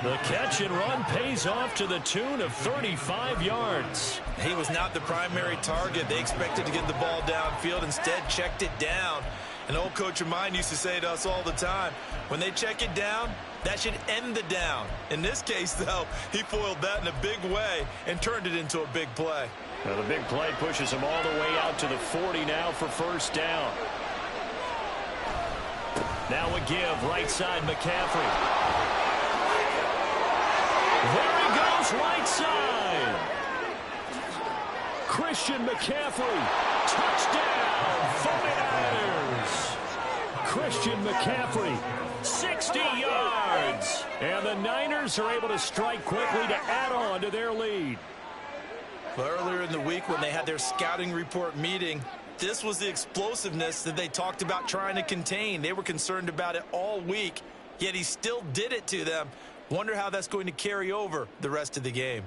The catch and run pays off to the tune of 35 yards. He was not the primary target. They expected to get the ball downfield, instead checked it down. An old coach of mine used to say to us all the time, when they check it down, that should end the down. In this case, though, he foiled that in a big way and turned it into a big play. Now the big play pushes him all the way out to the 40 now for first down. Now a give, right side, McCaffrey. There he goes, right side. Christian McCaffrey Touchdown, 49ers. Christian McCaffrey, 60 yards. And the Niners are able to strike quickly to add on to their lead. Well, earlier in the week when they had their scouting report meeting, this was the explosiveness that they talked about trying to contain. They were concerned about it all week, yet he still did it to them. Wonder how that's going to carry over the rest of the game.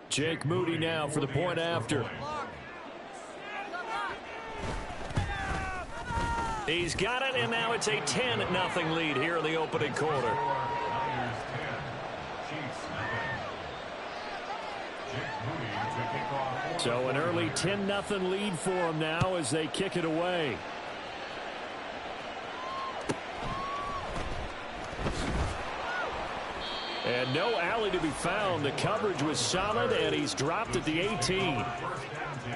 Jake Moody now for the point after. He's got it, and now it's a 10-0 lead here in the opening quarter. So an early 10-0 lead for them now as they kick it away. And no alley to be found. The coverage was solid, and he's dropped at the 18. First down 10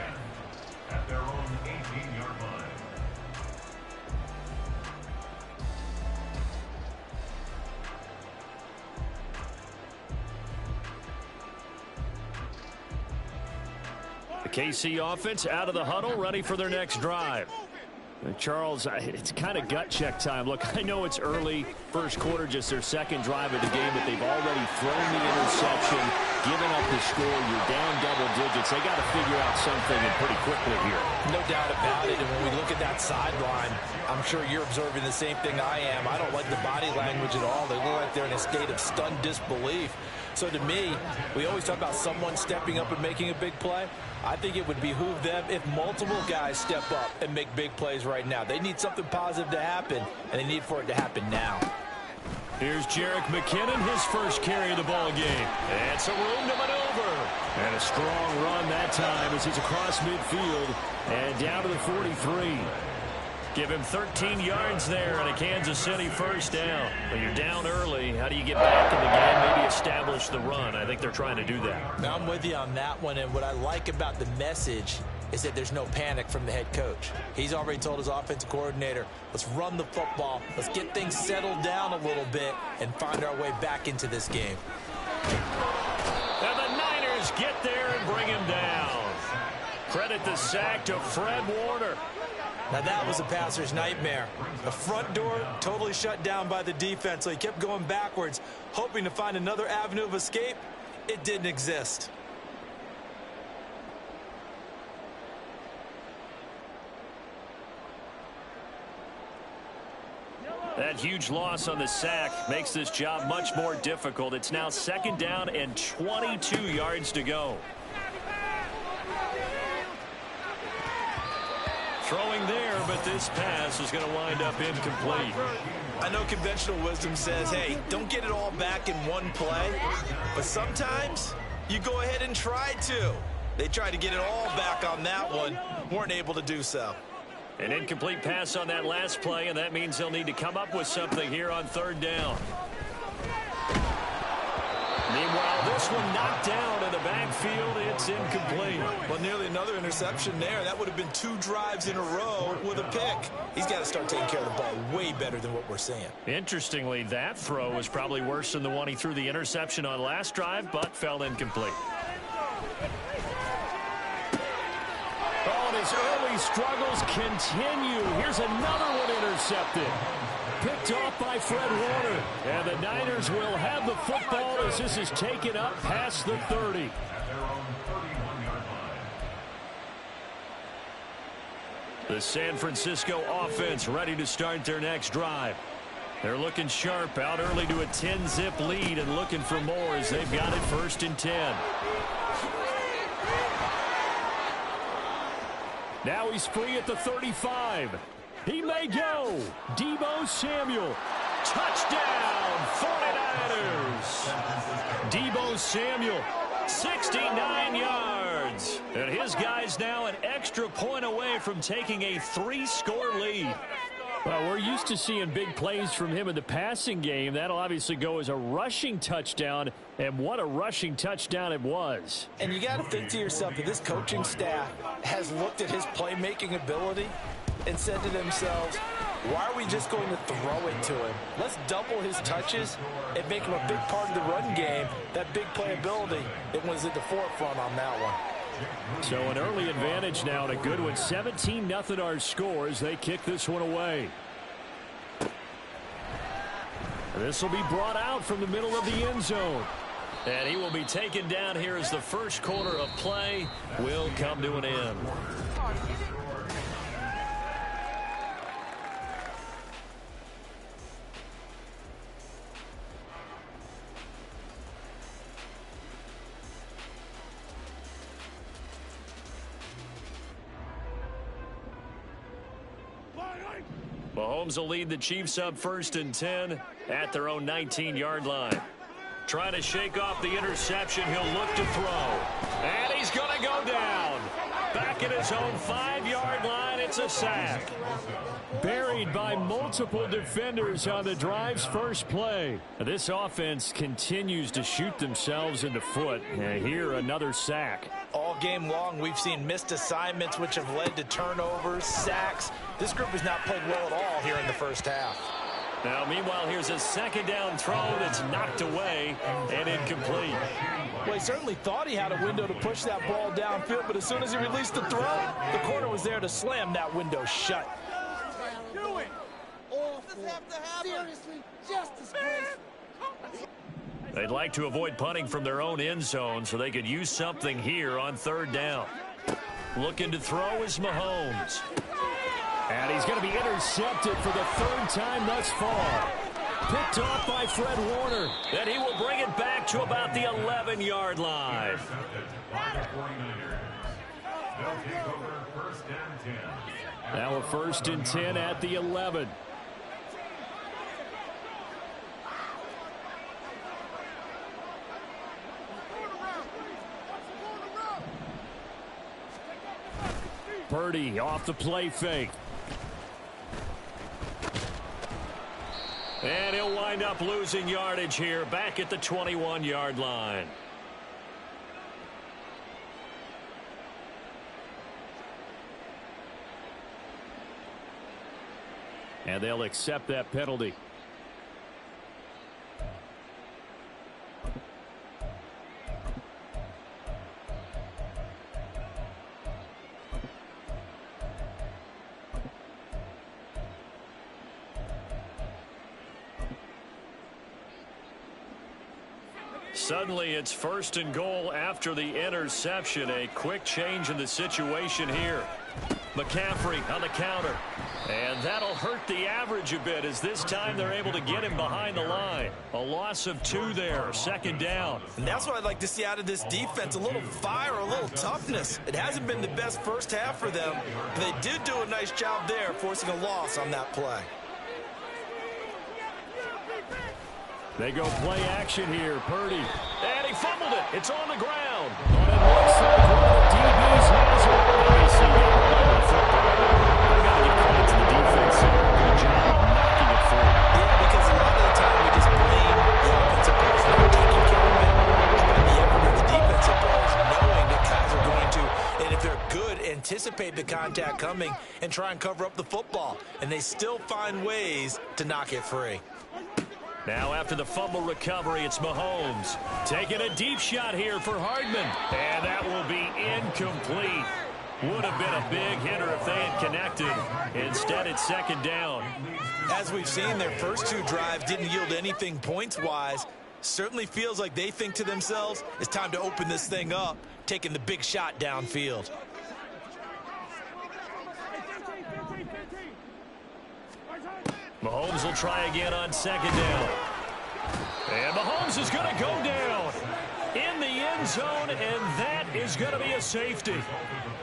at their own 18-yard line. The KC offense out of the huddle, ready for their next drive. Charles, it's kind of gut check time. Look, I know it's early, first quarter, just their second drive of the game, but they've already thrown the interception, given up the score. You're down double digits. They got to figure out something and pretty quickly here. No doubt about it. And when we look at that sideline, I'm sure you're observing the same thing I am. I don't like the body language at all. They look like they're in a state of stunned disbelief. So to me, we always talk about someone stepping up and making a big play. I think it would behoove them if multiple guys step up and make big plays right now. They need something positive to happen, and they need for it to happen now. Here's Jerick McKinnon, his first carry of the ball game. And some room to maneuver. And a strong run that time as he's across midfield and down to the 43. Give him 13 yards there and a Kansas City first down. When you're down early, how do you get back in the game, maybe establish the run? I think they're trying to do that. Now, I'm with you on that one, and what I like about the message is that there's no panic from the head coach. He's already told his offensive coordinator, let's run the football, let's get things settled down a little bit and find our way back into this game. And the Niners get there and bring him down. Credit the sack to Fred Warner. Now that was a passer's nightmare. The front door totally shut down by the defense, so he kept going backwards, hoping to find another avenue of escape. It didn't exist. That huge loss on the sack makes this job much more difficult. It's now second down and 22 yards to go. Throwing there, but this pass is going to wind up incomplete. I know conventional wisdom says, hey, don't get it all back in one play. But sometimes you go ahead and try to. They tried to get it all back on that one. Weren't able to do so. An incomplete pass on that last play, and that means they'll need to come up with something here on third down. Meanwhile, this one knocked down in the backfield. It's incomplete. Well, nearly another interception there. That would have been 2 drives in a row with a pick. He's got to start taking care of the ball way better than what we're seeing. Interestingly, That throw was probably worse than the one he threw the interception on last drive, but fell incomplete. Oh, and his early struggles continue. Here's another one intercepted. Picked off by Fred Warner. And the Niners will have the football as this is taken up past the 30. At their own 31-yard line. The San Francisco offense ready to start their next drive. They're looking sharp, out early to a 10-zip lead and looking for more as they've got it first and 10. Now he's free at the 35. He may go. Deebo Samuel. Touchdown, 49ers. Deebo Samuel, 69 yards. And his guy's now an extra point away from taking a 3-score lead. Well, we're used to seeing big plays from him in the passing game. That'll obviously go as a rushing touchdown, and what a rushing touchdown it was. And you got to think to yourself that this coaching staff has looked at his playmaking ability and said to themselves, why are we just going to throw it to him? Let's double his touches and make him a big part of the run game. That big playability, it was at the forefront on that one. So an early advantage now and a good one. 17-0 our score as they kick this one away. This will be brought out from the middle of the end zone. And he will be taken down here as the first quarter of play will come to an end. Mahomes will lead the Chiefs up 1st and 10 at their own 19-yard line. Trying to shake off the interception, he'll look to throw. And he's going to go down. Back at his own 5-yard line, it's a sack. Buried by multiple defenders on the drive's first play. This offense continues to shoot themselves in the foot. And here, another sack. All game long, we've seen missed assignments, which have led to turnovers, sacks. This group has not played well at all here in the first half. Now, meanwhile, here's a second down throw that's knocked away and incomplete. Well, he certainly thought he had a window to push that ball downfield, but as soon as he released the throw, the corner was there to slam that window shut. Seriously, just disgraceful. They'd like to avoid punting from their own end zone so they could use something here on 3rd down. Looking to throw is Mahomes. And he's going to be intercepted for the 3rd time thus far. Picked off by Fred Warner. And he will bring it back to about the 11-yard line. Now a 1st and 10 at the 11. Purdy off the play fake. And he'll wind up losing yardage here back at the 21-yard line. And they'll accept that penalty. Suddenly it's 1st and goal after the interception. A quick change in the situation here. McCaffrey on the counter. And that'll hurt the average a bit as this time they're able to get him behind the line. A loss of 2 there, 2nd down. And that's what I'd like to see out of this defense, a little fire, a little toughness. It hasn't been the best first half for them, but they did do a nice job there, forcing a loss on that play. They go play action here. Purdy. And he fumbled it. It's on the ground. But it looks like one of the DBs has it. Obviously, I got to give credit to the defense here. Good job knocking it free. Yeah, because a lot of the time we just blame the offensive players for not taking care of it. By the effort of the defensive players, knowing that guys are going to, and if they're good, anticipate the contact coming and try and cover up the football. And they still find ways to knock it free. Now after the fumble recovery, it's Mahomes. Taking a deep shot here for Hardman. And that will be incomplete. Would have been a big hitter if they had connected. Instead, it's 2nd down. As we've seen, their first 2 drives didn't yield anything points-wise. Certainly feels like they think to themselves, it's time to open this thing up, taking the big shot downfield. Mahomes will try again on 2nd down. And Mahomes is going to go down in the end zone, and that is going to be a safety.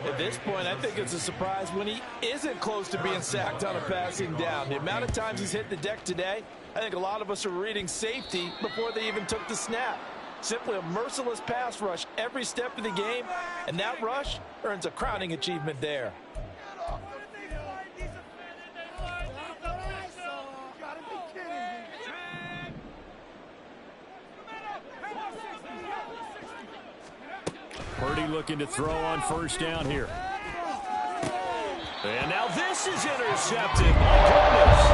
At this point, I think it's a surprise when he isn't close to being sacked on a passing down. The amount of times he's hit the deck today, I think a lot of us are reading safety before they even took the snap. Simply a merciless pass rush every step of the game, and that rush earns a crowning achievement there. Purdy looking to throw on first down here. And now this is intercepted. My goodness.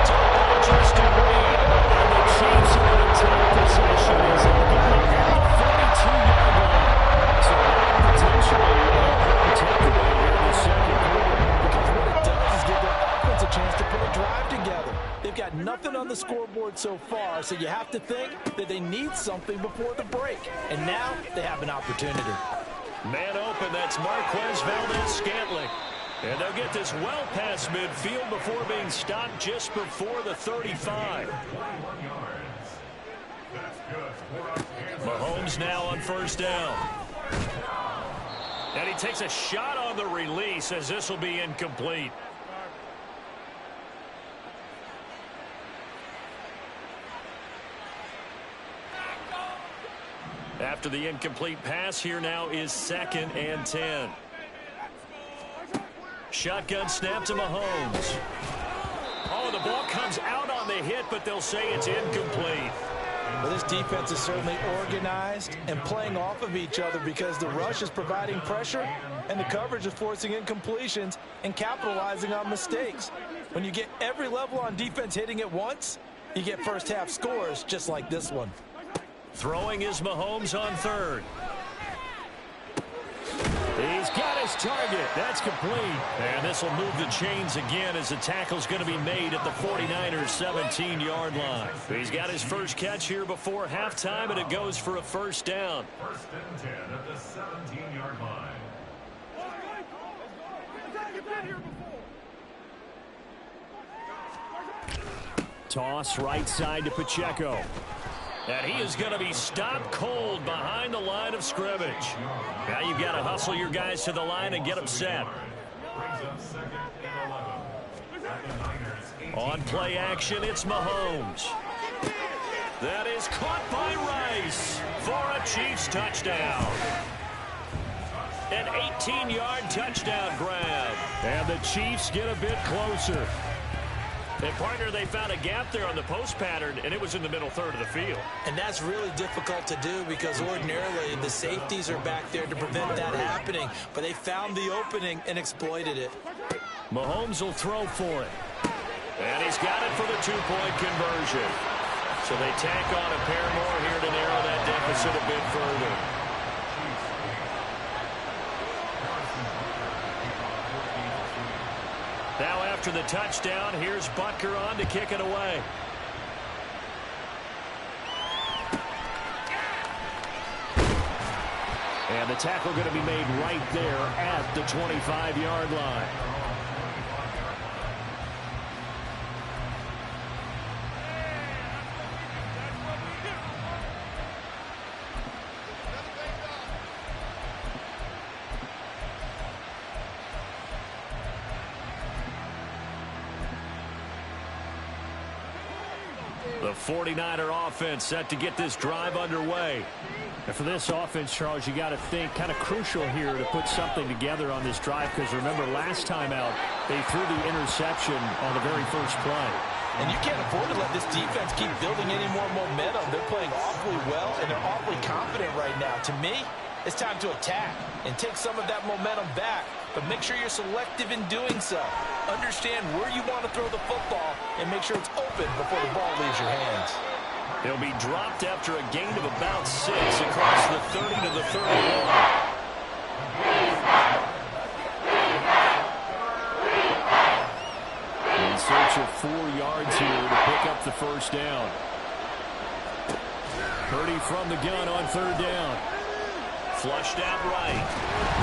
To the Rodgers to Reed. And the Chiefs are going to take possession as they got it at the 42-yard line. So that potentially a important takeaway here in the second quarter. Because what it does is give their offense a chance to put a drive together. They've got nothing on the scoreboard so far, so you have to think that they need something before the break. And now they have an opportunity. Man open, that's Marquez Valdez-Scantling. And they'll get this well past midfield before being stopped just before the 35. Mahomes now on first down. And he takes a shot on the release as this will be incomplete. After the incomplete pass, here now is 2nd and 10. Shotgun snap to Mahomes. Oh, the ball comes out on the hit, but they'll say it's incomplete. Well, this defense is certainly organized and playing off of each other because the rush is providing pressure and the coverage is forcing incompletions and capitalizing on mistakes. When you get every level on defense hitting at once, you get first half scores just like this one. Throwing is Mahomes on third. He's got his target. That's complete. And this will move the chains again as the tackle's going to be made at the 49ers' 17-yard line. He's got his first catch here before halftime, and it goes for a first down. 1st and 10 at the 17-yard line. Toss right side to Pacheco. And he is going to be stopped cold behind the line of scrimmage. Now you've got to hustle your guys to the line and get them set. On play action, it's Mahomes. That is caught by Rice for a Chiefs touchdown. An 18-yard touchdown grab. And the Chiefs get a bit closer. And, partner, they found a gap there on the post pattern, and it was in the middle third of the field. And that's really difficult to do because ordinarily the safeties are back there to prevent that happening. But they found the opening and exploited it. Mahomes will throw for it. And he's got it for the two-point conversion. So they tack on a pair more here to narrow that deficit a bit further. Now after the touchdown, here's Butker on to kick it away. And the tackle going to be made right there at the 25-yard line. The 49er offense set to get this drive underway. And for this offense, Charles, you got to think kind of crucial here to put something together on this drive because remember last time out they threw the interception on the very first play. And you can't afford to let this defense keep building any more momentum. They're playing awfully well and they're awfully confident right now. To me, it's time to attack and take some of that momentum back, but make sure you're selective in doing so. Understand where you want to throw the football and make sure it's open before the ball leaves your hands. He'll be dropped after a gain of about 6 across the 30 to the 31. In search of 4 yards here to pick up the first down. Purdy from the gun on third down. Flushed out right.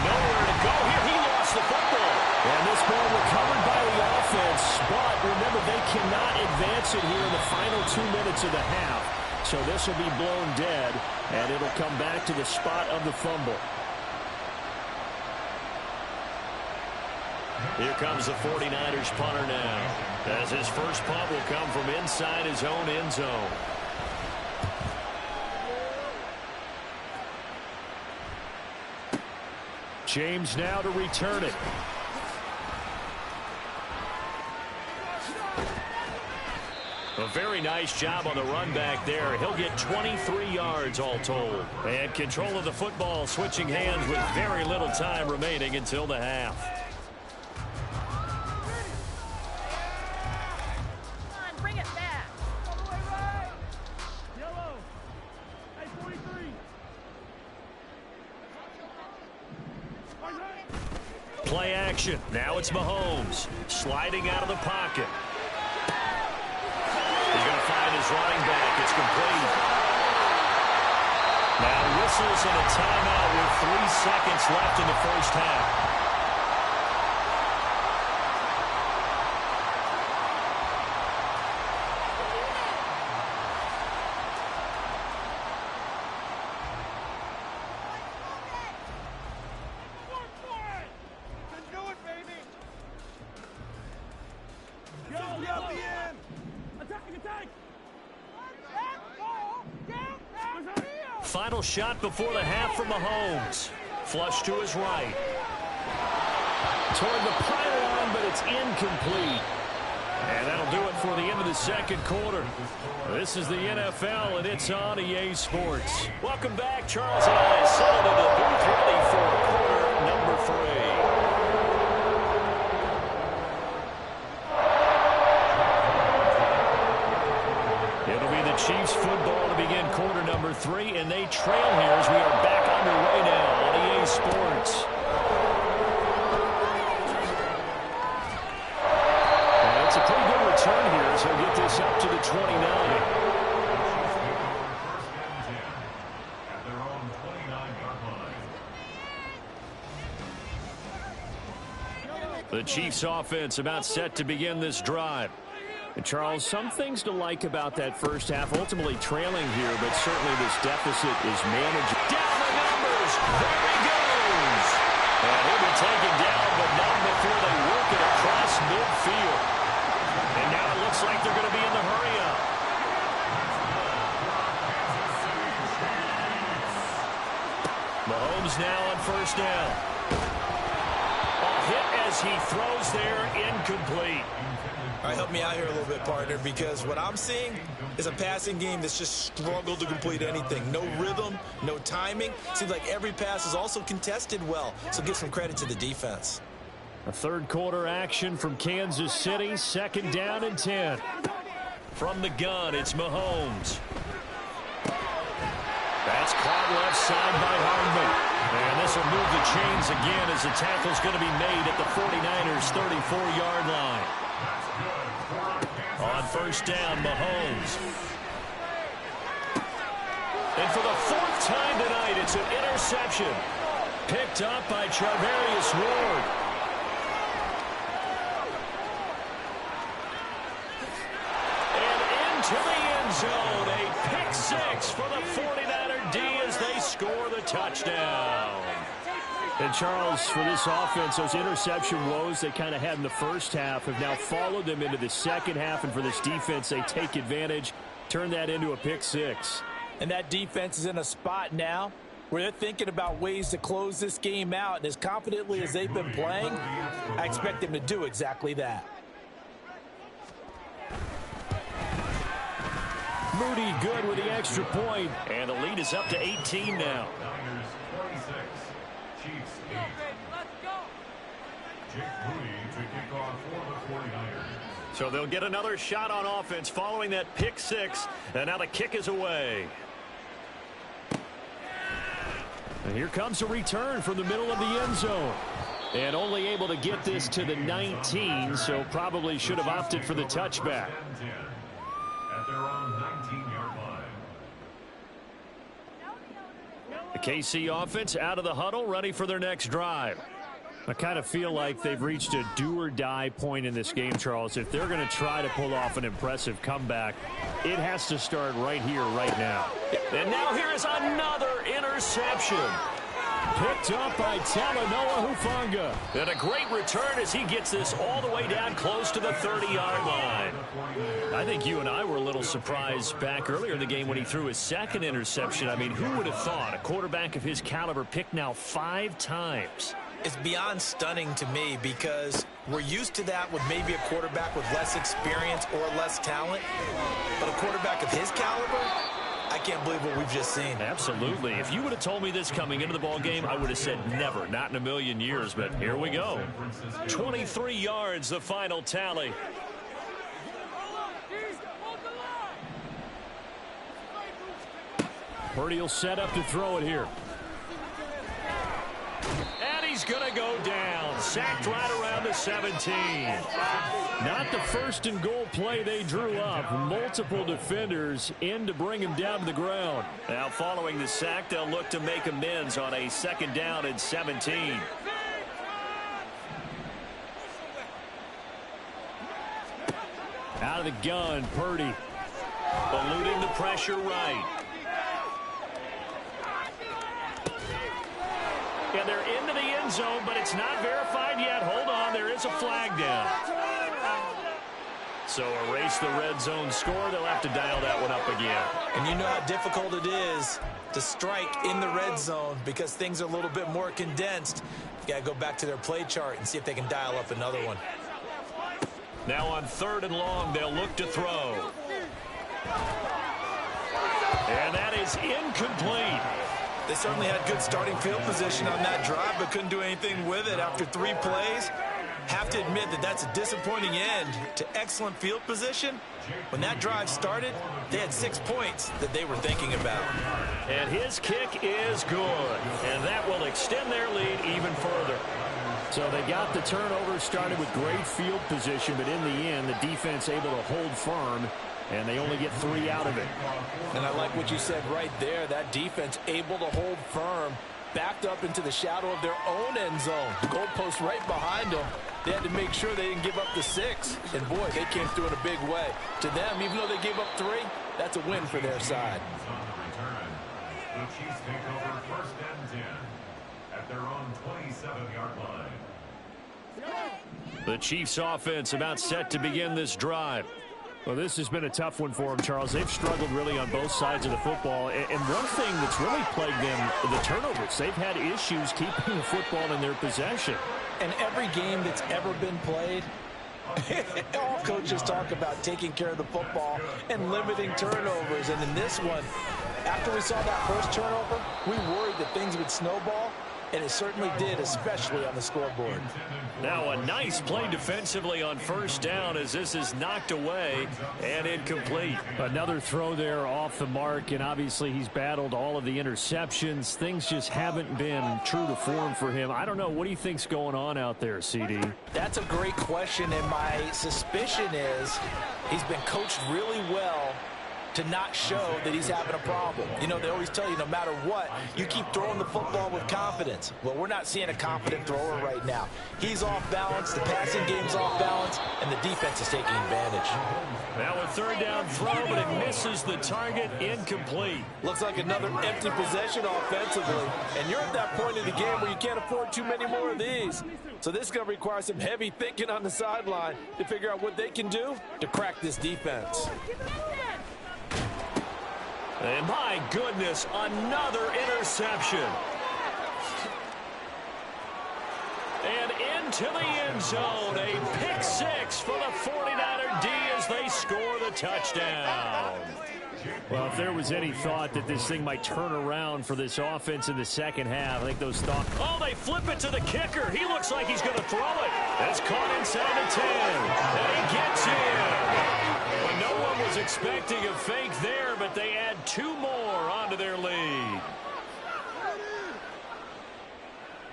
Nowhere to go here. He lost the football. And this ball recovered by the offense. But remember, they cannot advance it here in the final 2 minutes of the half. So this will be blown dead, and it'll come back to the spot of the fumble. Here comes the 49ers punter now, as his first punt will come from inside his own end zone. James now to return it. A very nice job on the run back there. He'll get 23 yards all told. And control of the football switching hands with very little time remaining until the half. Come on, bring it back. All the way right. Yellow. Hey, 43. Play action. Now it's Mahomes sliding out of the pocket. He's going to find his running back. It's complete. Now whistles and a timeout with 3 seconds left in the first half. Final shot before the half from Mahomes. Flush to his right. Toward the pylon, but it's incomplete. And that'll do it for the end of the second quarter. This is the NFL, and it's on EA Sports. Welcome back. Charles and I settled into the booth ready for quarter number 3. It'll be the Chiefs football to begin quarter number 3, and they trail here as we are back underway now on EA Sports. And it's a pretty good return here as he'll get this up to the 29. The Chiefs offense about set to begin this drive. And Charles, some things to like about that first half. Ultimately trailing here, but certainly this deficit is managed. Down the numbers. There he goes. And he'll be taken down, but not before they work it across midfield. And now it looks like they're going to be in the hurry-up. Mahomes now on first down. A hit as he throws there, incomplete. All right, help me out here a little bit, partner, because what I'm seeing is a passing game that's just struggled to complete anything. No rhythm, no timing. Seems like every pass is also contested well, so give some credit to the defense. A third quarter action from Kansas City, second down and 10. From the gun, it's Mahomes. That's caught left side by Hardman. And this will move the chains again as the tackle's going to be made at the 49ers' 34-yard line. On first down, Mahomes. And for the 4th time tonight, it's an interception. Picked up by Charvarius Ward. And into the end zone, a pick 6 for the 49er D as they score the touchdown. And Charles, for this offense, those interception woes they kind of had in the first half have now followed them into the second half. And for this defense, they take advantage, turn that into a pick 6. And that defense is in a spot now where they're thinking about ways to close this game out. And as confidently as they've been playing, I expect them to do exactly that. Moody good with the extra point. And the lead is up to 18 now. So they'll get another shot on offense following that pick 6. And now the kick is away. And here comes a return from the middle of the end zone. And only able to get this to the 19, so probably should have opted for the touchback. At their own 19-yard line. The KC offense out of the huddle, ready for their next drive. I kind of feel like they've reached a do-or-die point in this game, Charles. If they're going to try to pull off an impressive comeback, it has to start right here, right now. And now here is another interception. Picked up by Talanoa Hufanga. And a great return as he gets this all the way down close to the 30-yard line. I think you and I were a little surprised back earlier in the game when he threw his second interception. I mean, who would have thought a quarterback of his caliber picked now 5 times? It's beyond stunning to me because we're used to that with maybe a quarterback with less experience or less talent. But a quarterback of his caliber, I can't believe what we've just seen. Absolutely. If you would have told me this coming into the ball game, I would have said never, not in a million years. But here we go. 23 yards, the final tally. Purdy will set up to throw it here. And he's going to go down. Sacked right around the 17. Not the first and goal play they drew up. Multiple defenders in to bring him down to the ground. Now following the sack, they'll look to make amends on a 2nd down and 17. Out of the gun, Purdy. Eluding the pressure right. And they're into the end zone, but it's not verified yet. Hold on, there is a flag down. So erase the red zone score. They'll have to dial that one up again. And you know how difficult it is to strike in the red zone because things are a little bit more condensed. You got to go back to their play chart and see if they can dial up another one. Now on 3rd and long, they'll look to throw. And that is incomplete. They certainly had good starting field position on that drive, but couldn't do anything with it after 3 plays. Have to admit that that's a disappointing end to excellent field position. When that drive started, they had 6 points that they were thinking about. And his kick is good, and that will extend their lead even further. So they got the turnover started with great field position, but in the end, the defense able to hold firm, and they only get 3 out of it. And I like what you said right there. That defense able to hold firm, backed up into the shadow of their own end zone. The goalpost right behind them. They had to make sure they didn't give up the 6. And, boy, they came through in a big way. To them, even though they gave up 3, that's a win for their side. The Chiefs take over 1st and 10 at their own 27-yard line. The Chiefs offense about set to begin this drive. Well, this has been a tough one for them, Charles. They've struggled really on both sides of the football. And one thing that's really plagued them, the turnovers. They've had issues keeping the football in their possession. And every game that's ever been played, all coaches talk about taking care of the football and limiting turnovers. And in this one, after we saw that first turnover, we worried that things would snowball. And it certainly did, especially on the scoreboard. Now a nice play defensively on 1st down as this is knocked away and incomplete. Another throw there off the mark, and obviously he's battled all of the interceptions. Things just haven't been true to form for him. I don't know. What do you think's going on out there, CD? That's a great question, and my suspicion is he's been coached really well to not show that he's having a problem. You know, they always tell you no matter what, you keep throwing the football with confidence. Well, we're not seeing a confident thrower right now. He's off balance, the passing game's off balance, and the defense is taking advantage. Now a 3rd down throw, but it misses the target, incomplete. Looks like another empty possession offensively. And you're at that point in the game where you can't afford too many more of these. So this is going to require some heavy thinking on the sideline to figure out what they can do to crack this defense. And my goodness, another interception. And into the end zone, a pick 6 for the 49er D as they score the touchdown. Well, if there was any thought that this thing might turn around for this offense in the 2nd half, I think those thoughts... Oh, they flip it to the kicker. He looks like he's going to throw it. It's caught inside the 10. And he gets in. Well, no one was expecting a fake there, but they add 2 more onto their lead.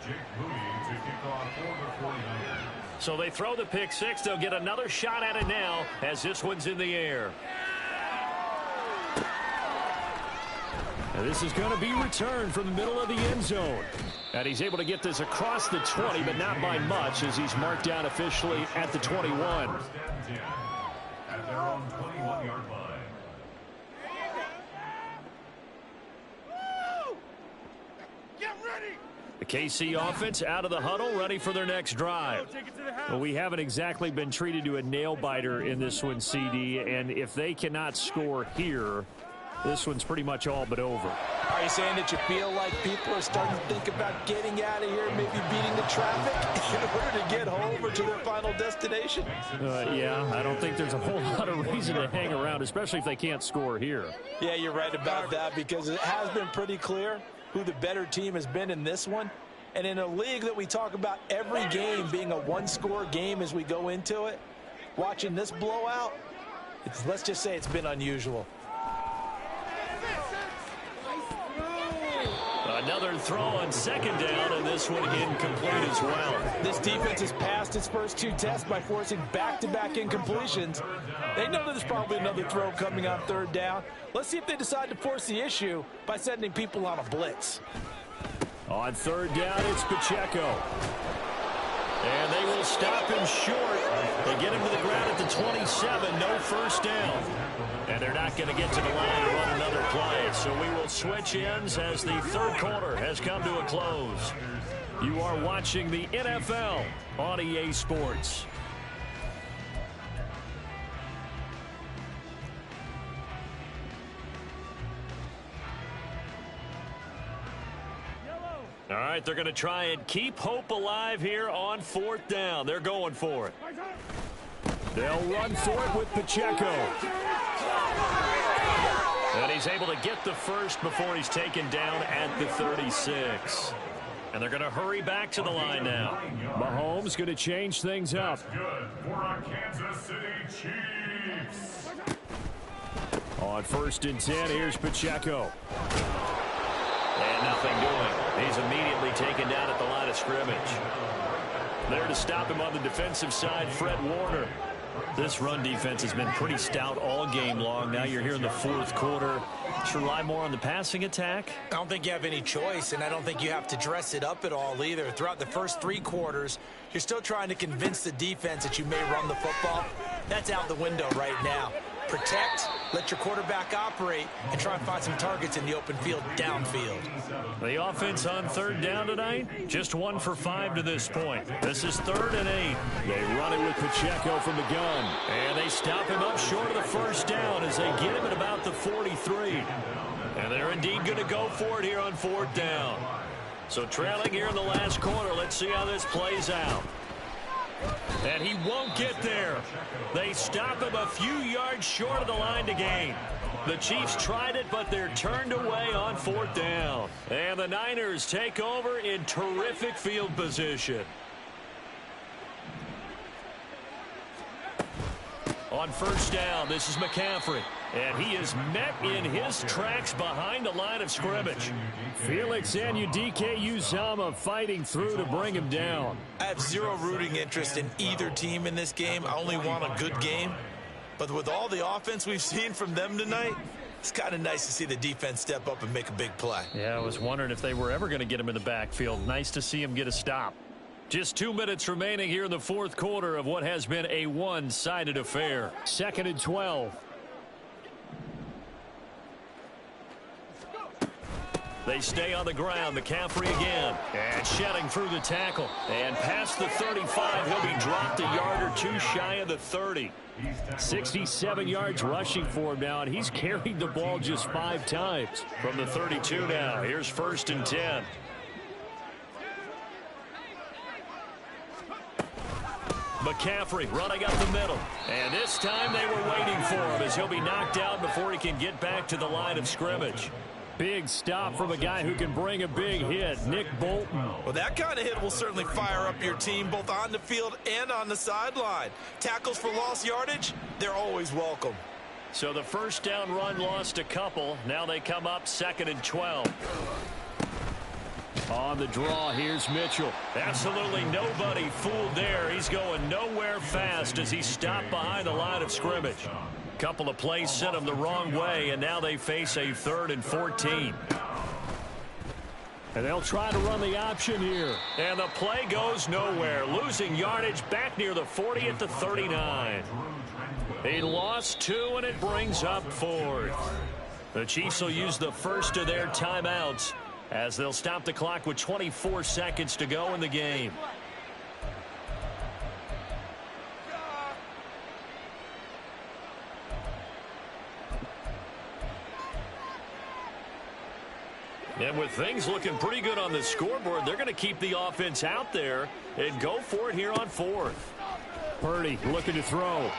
Jake Moody to kick off for the 49ers. So they throw the pick 6. They'll get another shot at it now as this one's in the air. And this is going to be returned from the middle of the end zone. And he's able to get this across the 20, but not by much as he's marked down officially at the 21. 1st and 10 at their own 21-yard line. The KC offense out of the huddle, ready for their next drive. Well, we haven't exactly been treated to a nail-biter in this one, CD, and if they cannot score here, this one's pretty much all but over. Are you saying that you feel like people are starting to think about getting out of here, maybe beating the traffic in order to get home or to their final destination? Yeah, I don't think there's a whole lot of reason to hang around, especially if they can't score here. Yeah, you're right about that, because it has been pretty clear who the better team has been in this one. And in a league that we talk about every game being a one-score game as we go into it, watching this blowout, let's just say it's been unusual. Another throw on second down, and this one incomplete as well. This defense has passed its first 2 tests by forcing back-to-back incompletions. They know there's probably another throw coming on third down. Let's see if they decide to force the issue by sending people on a blitz. On third down, it's Pacheco. And they will stop him short. They get him to the ground at the 27, no first down. And they're not going to get to the line to run another play. So we will switch ends as the third quarter has come to a close. You are watching the NFL on EA Sports. All right, they're going to try and keep hope alive here on fourth down. They're going for it. They'll run for it with Pacheco. And he's able to get the first before he's taken down at the 36. And they're going to hurry back to the line now. Mahomes going to change things up. Good for our Kansas City Chiefs. On 1st and 10, here's Pacheco. And nothing doing. He's immediately taken down at the line of scrimmage. There to stop him on the defensive side, Fred Warner. This run defense has been pretty stout all game long. Now you're here in the fourth quarter. Should rely more on the passing attack? I don't think you have any choice, and I don't think you have to dress it up at all either. Throughout the first 3 quarters, you're still trying to convince the defense that you may run the football. That's out the window right now. Protect, let your quarterback operate, and try and find some targets in the open field downfield. The offense on third down tonight, just 1 for 5 to this point. This is 3rd and 8. They run it with Pacheco from the gun, and they stop him up short of the first down as they get him at about the 43. And they're indeed going to go for it here on 4th down. So trailing here in the last quarter, let's see how this plays out. And he won't get there. They stop him a few yards short of the line to gain. The Chiefs tried it, but they're turned away on 4th down. And the Niners take over in terrific field position. On 1st down, this is McCaffrey. And he is met in his tracks behind the line of scrimmage. Felix Anudike-Uzomah fighting through to bring him down. I have zero rooting interest in either team in this game. I only want a good game. But with all the offense we've seen from them tonight, it's kind of nice to see the defense step up and make a big play. Yeah, I was wondering if they were ever going to get him in the backfield. Nice to see him get a stop. Just 2 minutes remaining here in the fourth quarter of what has been a one-sided affair. 2nd and 12. They stay on the ground. McCaffrey again. And shedding through the tackle. And past the 35, he'll be dropped a yard or 2 shy of the 30. 67 yards rushing for him now, and he's carried the ball just 5 times. From the 32 now, here's 1st and 10. McCaffrey running up the middle. And this time they were waiting for him as he'll be knocked out before he can get back to the line of scrimmage. Big stop from a guy who can bring a big hit, Nick Bolton. Well, that kind of hit will certainly fire up your team both on the field and on the sideline. Tackles for lost yardage, they're always welcome. So the first down run lost a couple. Now they come up 2nd and 12. On the draw, here's Mitchell. Absolutely nobody fooled there. He's going nowhere fast as he's stopped behind the line of scrimmage. Couple of plays sent him the wrong way, and now they face a 3rd and 14. And they'll try to run the option here. And the play goes nowhere. Losing yardage back near the 40 at the 39. He lost 2, and it brings up 4th. The Chiefs will use the first of their timeouts as they'll stop the clock with 24 seconds to go in the game. And with things looking pretty good on the scoreboard, they're going to keep the offense out there and go for it here on fourth. Purdy looking to throw.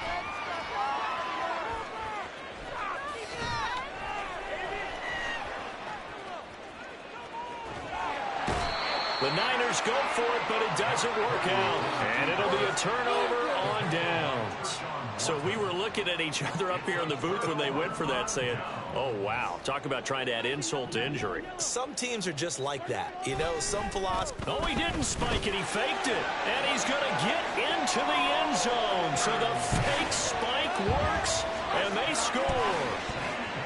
The Niners go for it, but it doesn't work out. And it'll be a turnover on downs. So we were looking at each other up here in the booth when they went for that saying, oh, wow, talk about trying to add insult to injury. Some teams are just like that. You know, some philosophy. Oh, he didn't spike it. He faked it. And he's going to get into the end zone. So the fake spike works, and they score.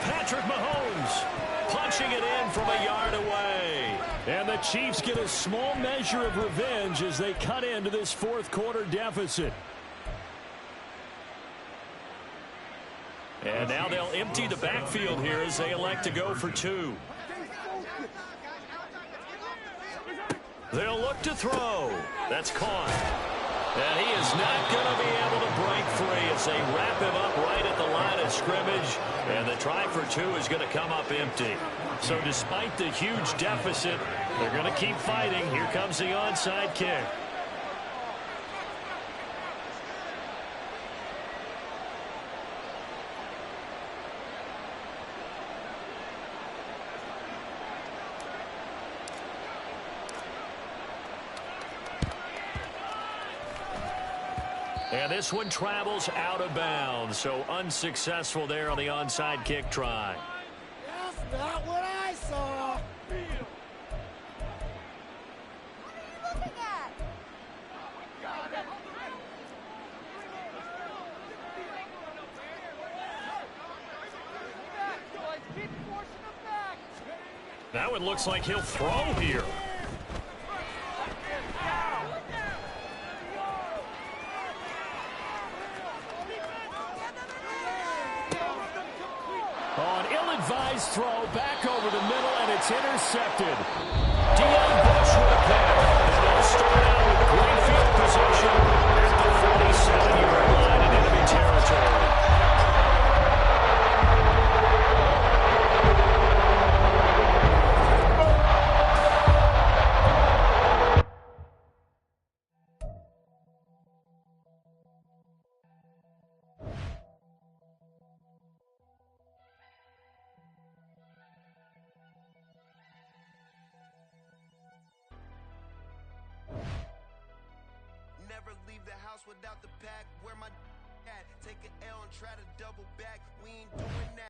Patrick Mahomes punching it in from a yard away. And the Chiefs get a small measure of revenge as they cut into this fourth quarter deficit. And now they'll empty the backfield here as they elect to go for two. They'll look to throw. That's caught. And he is not going to be able to break free as they wrap him up right at the line of scrimmage. And the try for two is going to come up empty. So despite the huge deficit, they're going to keep fighting. Here comes the onside kick. And this one travels out of bounds, so unsuccessful there on the onside kick try. That's not what I saw. What are you looking at? That one looks like he'll throw here. Oh, an ill-advised throw back over the middle, and it's intercepted. Deion Bush with a pick. And they'll start out with great field position at the 47-yard line in enemy territory. Never leave the house without the pack. Where my at? Take an L and try to double back. We ain't doing that.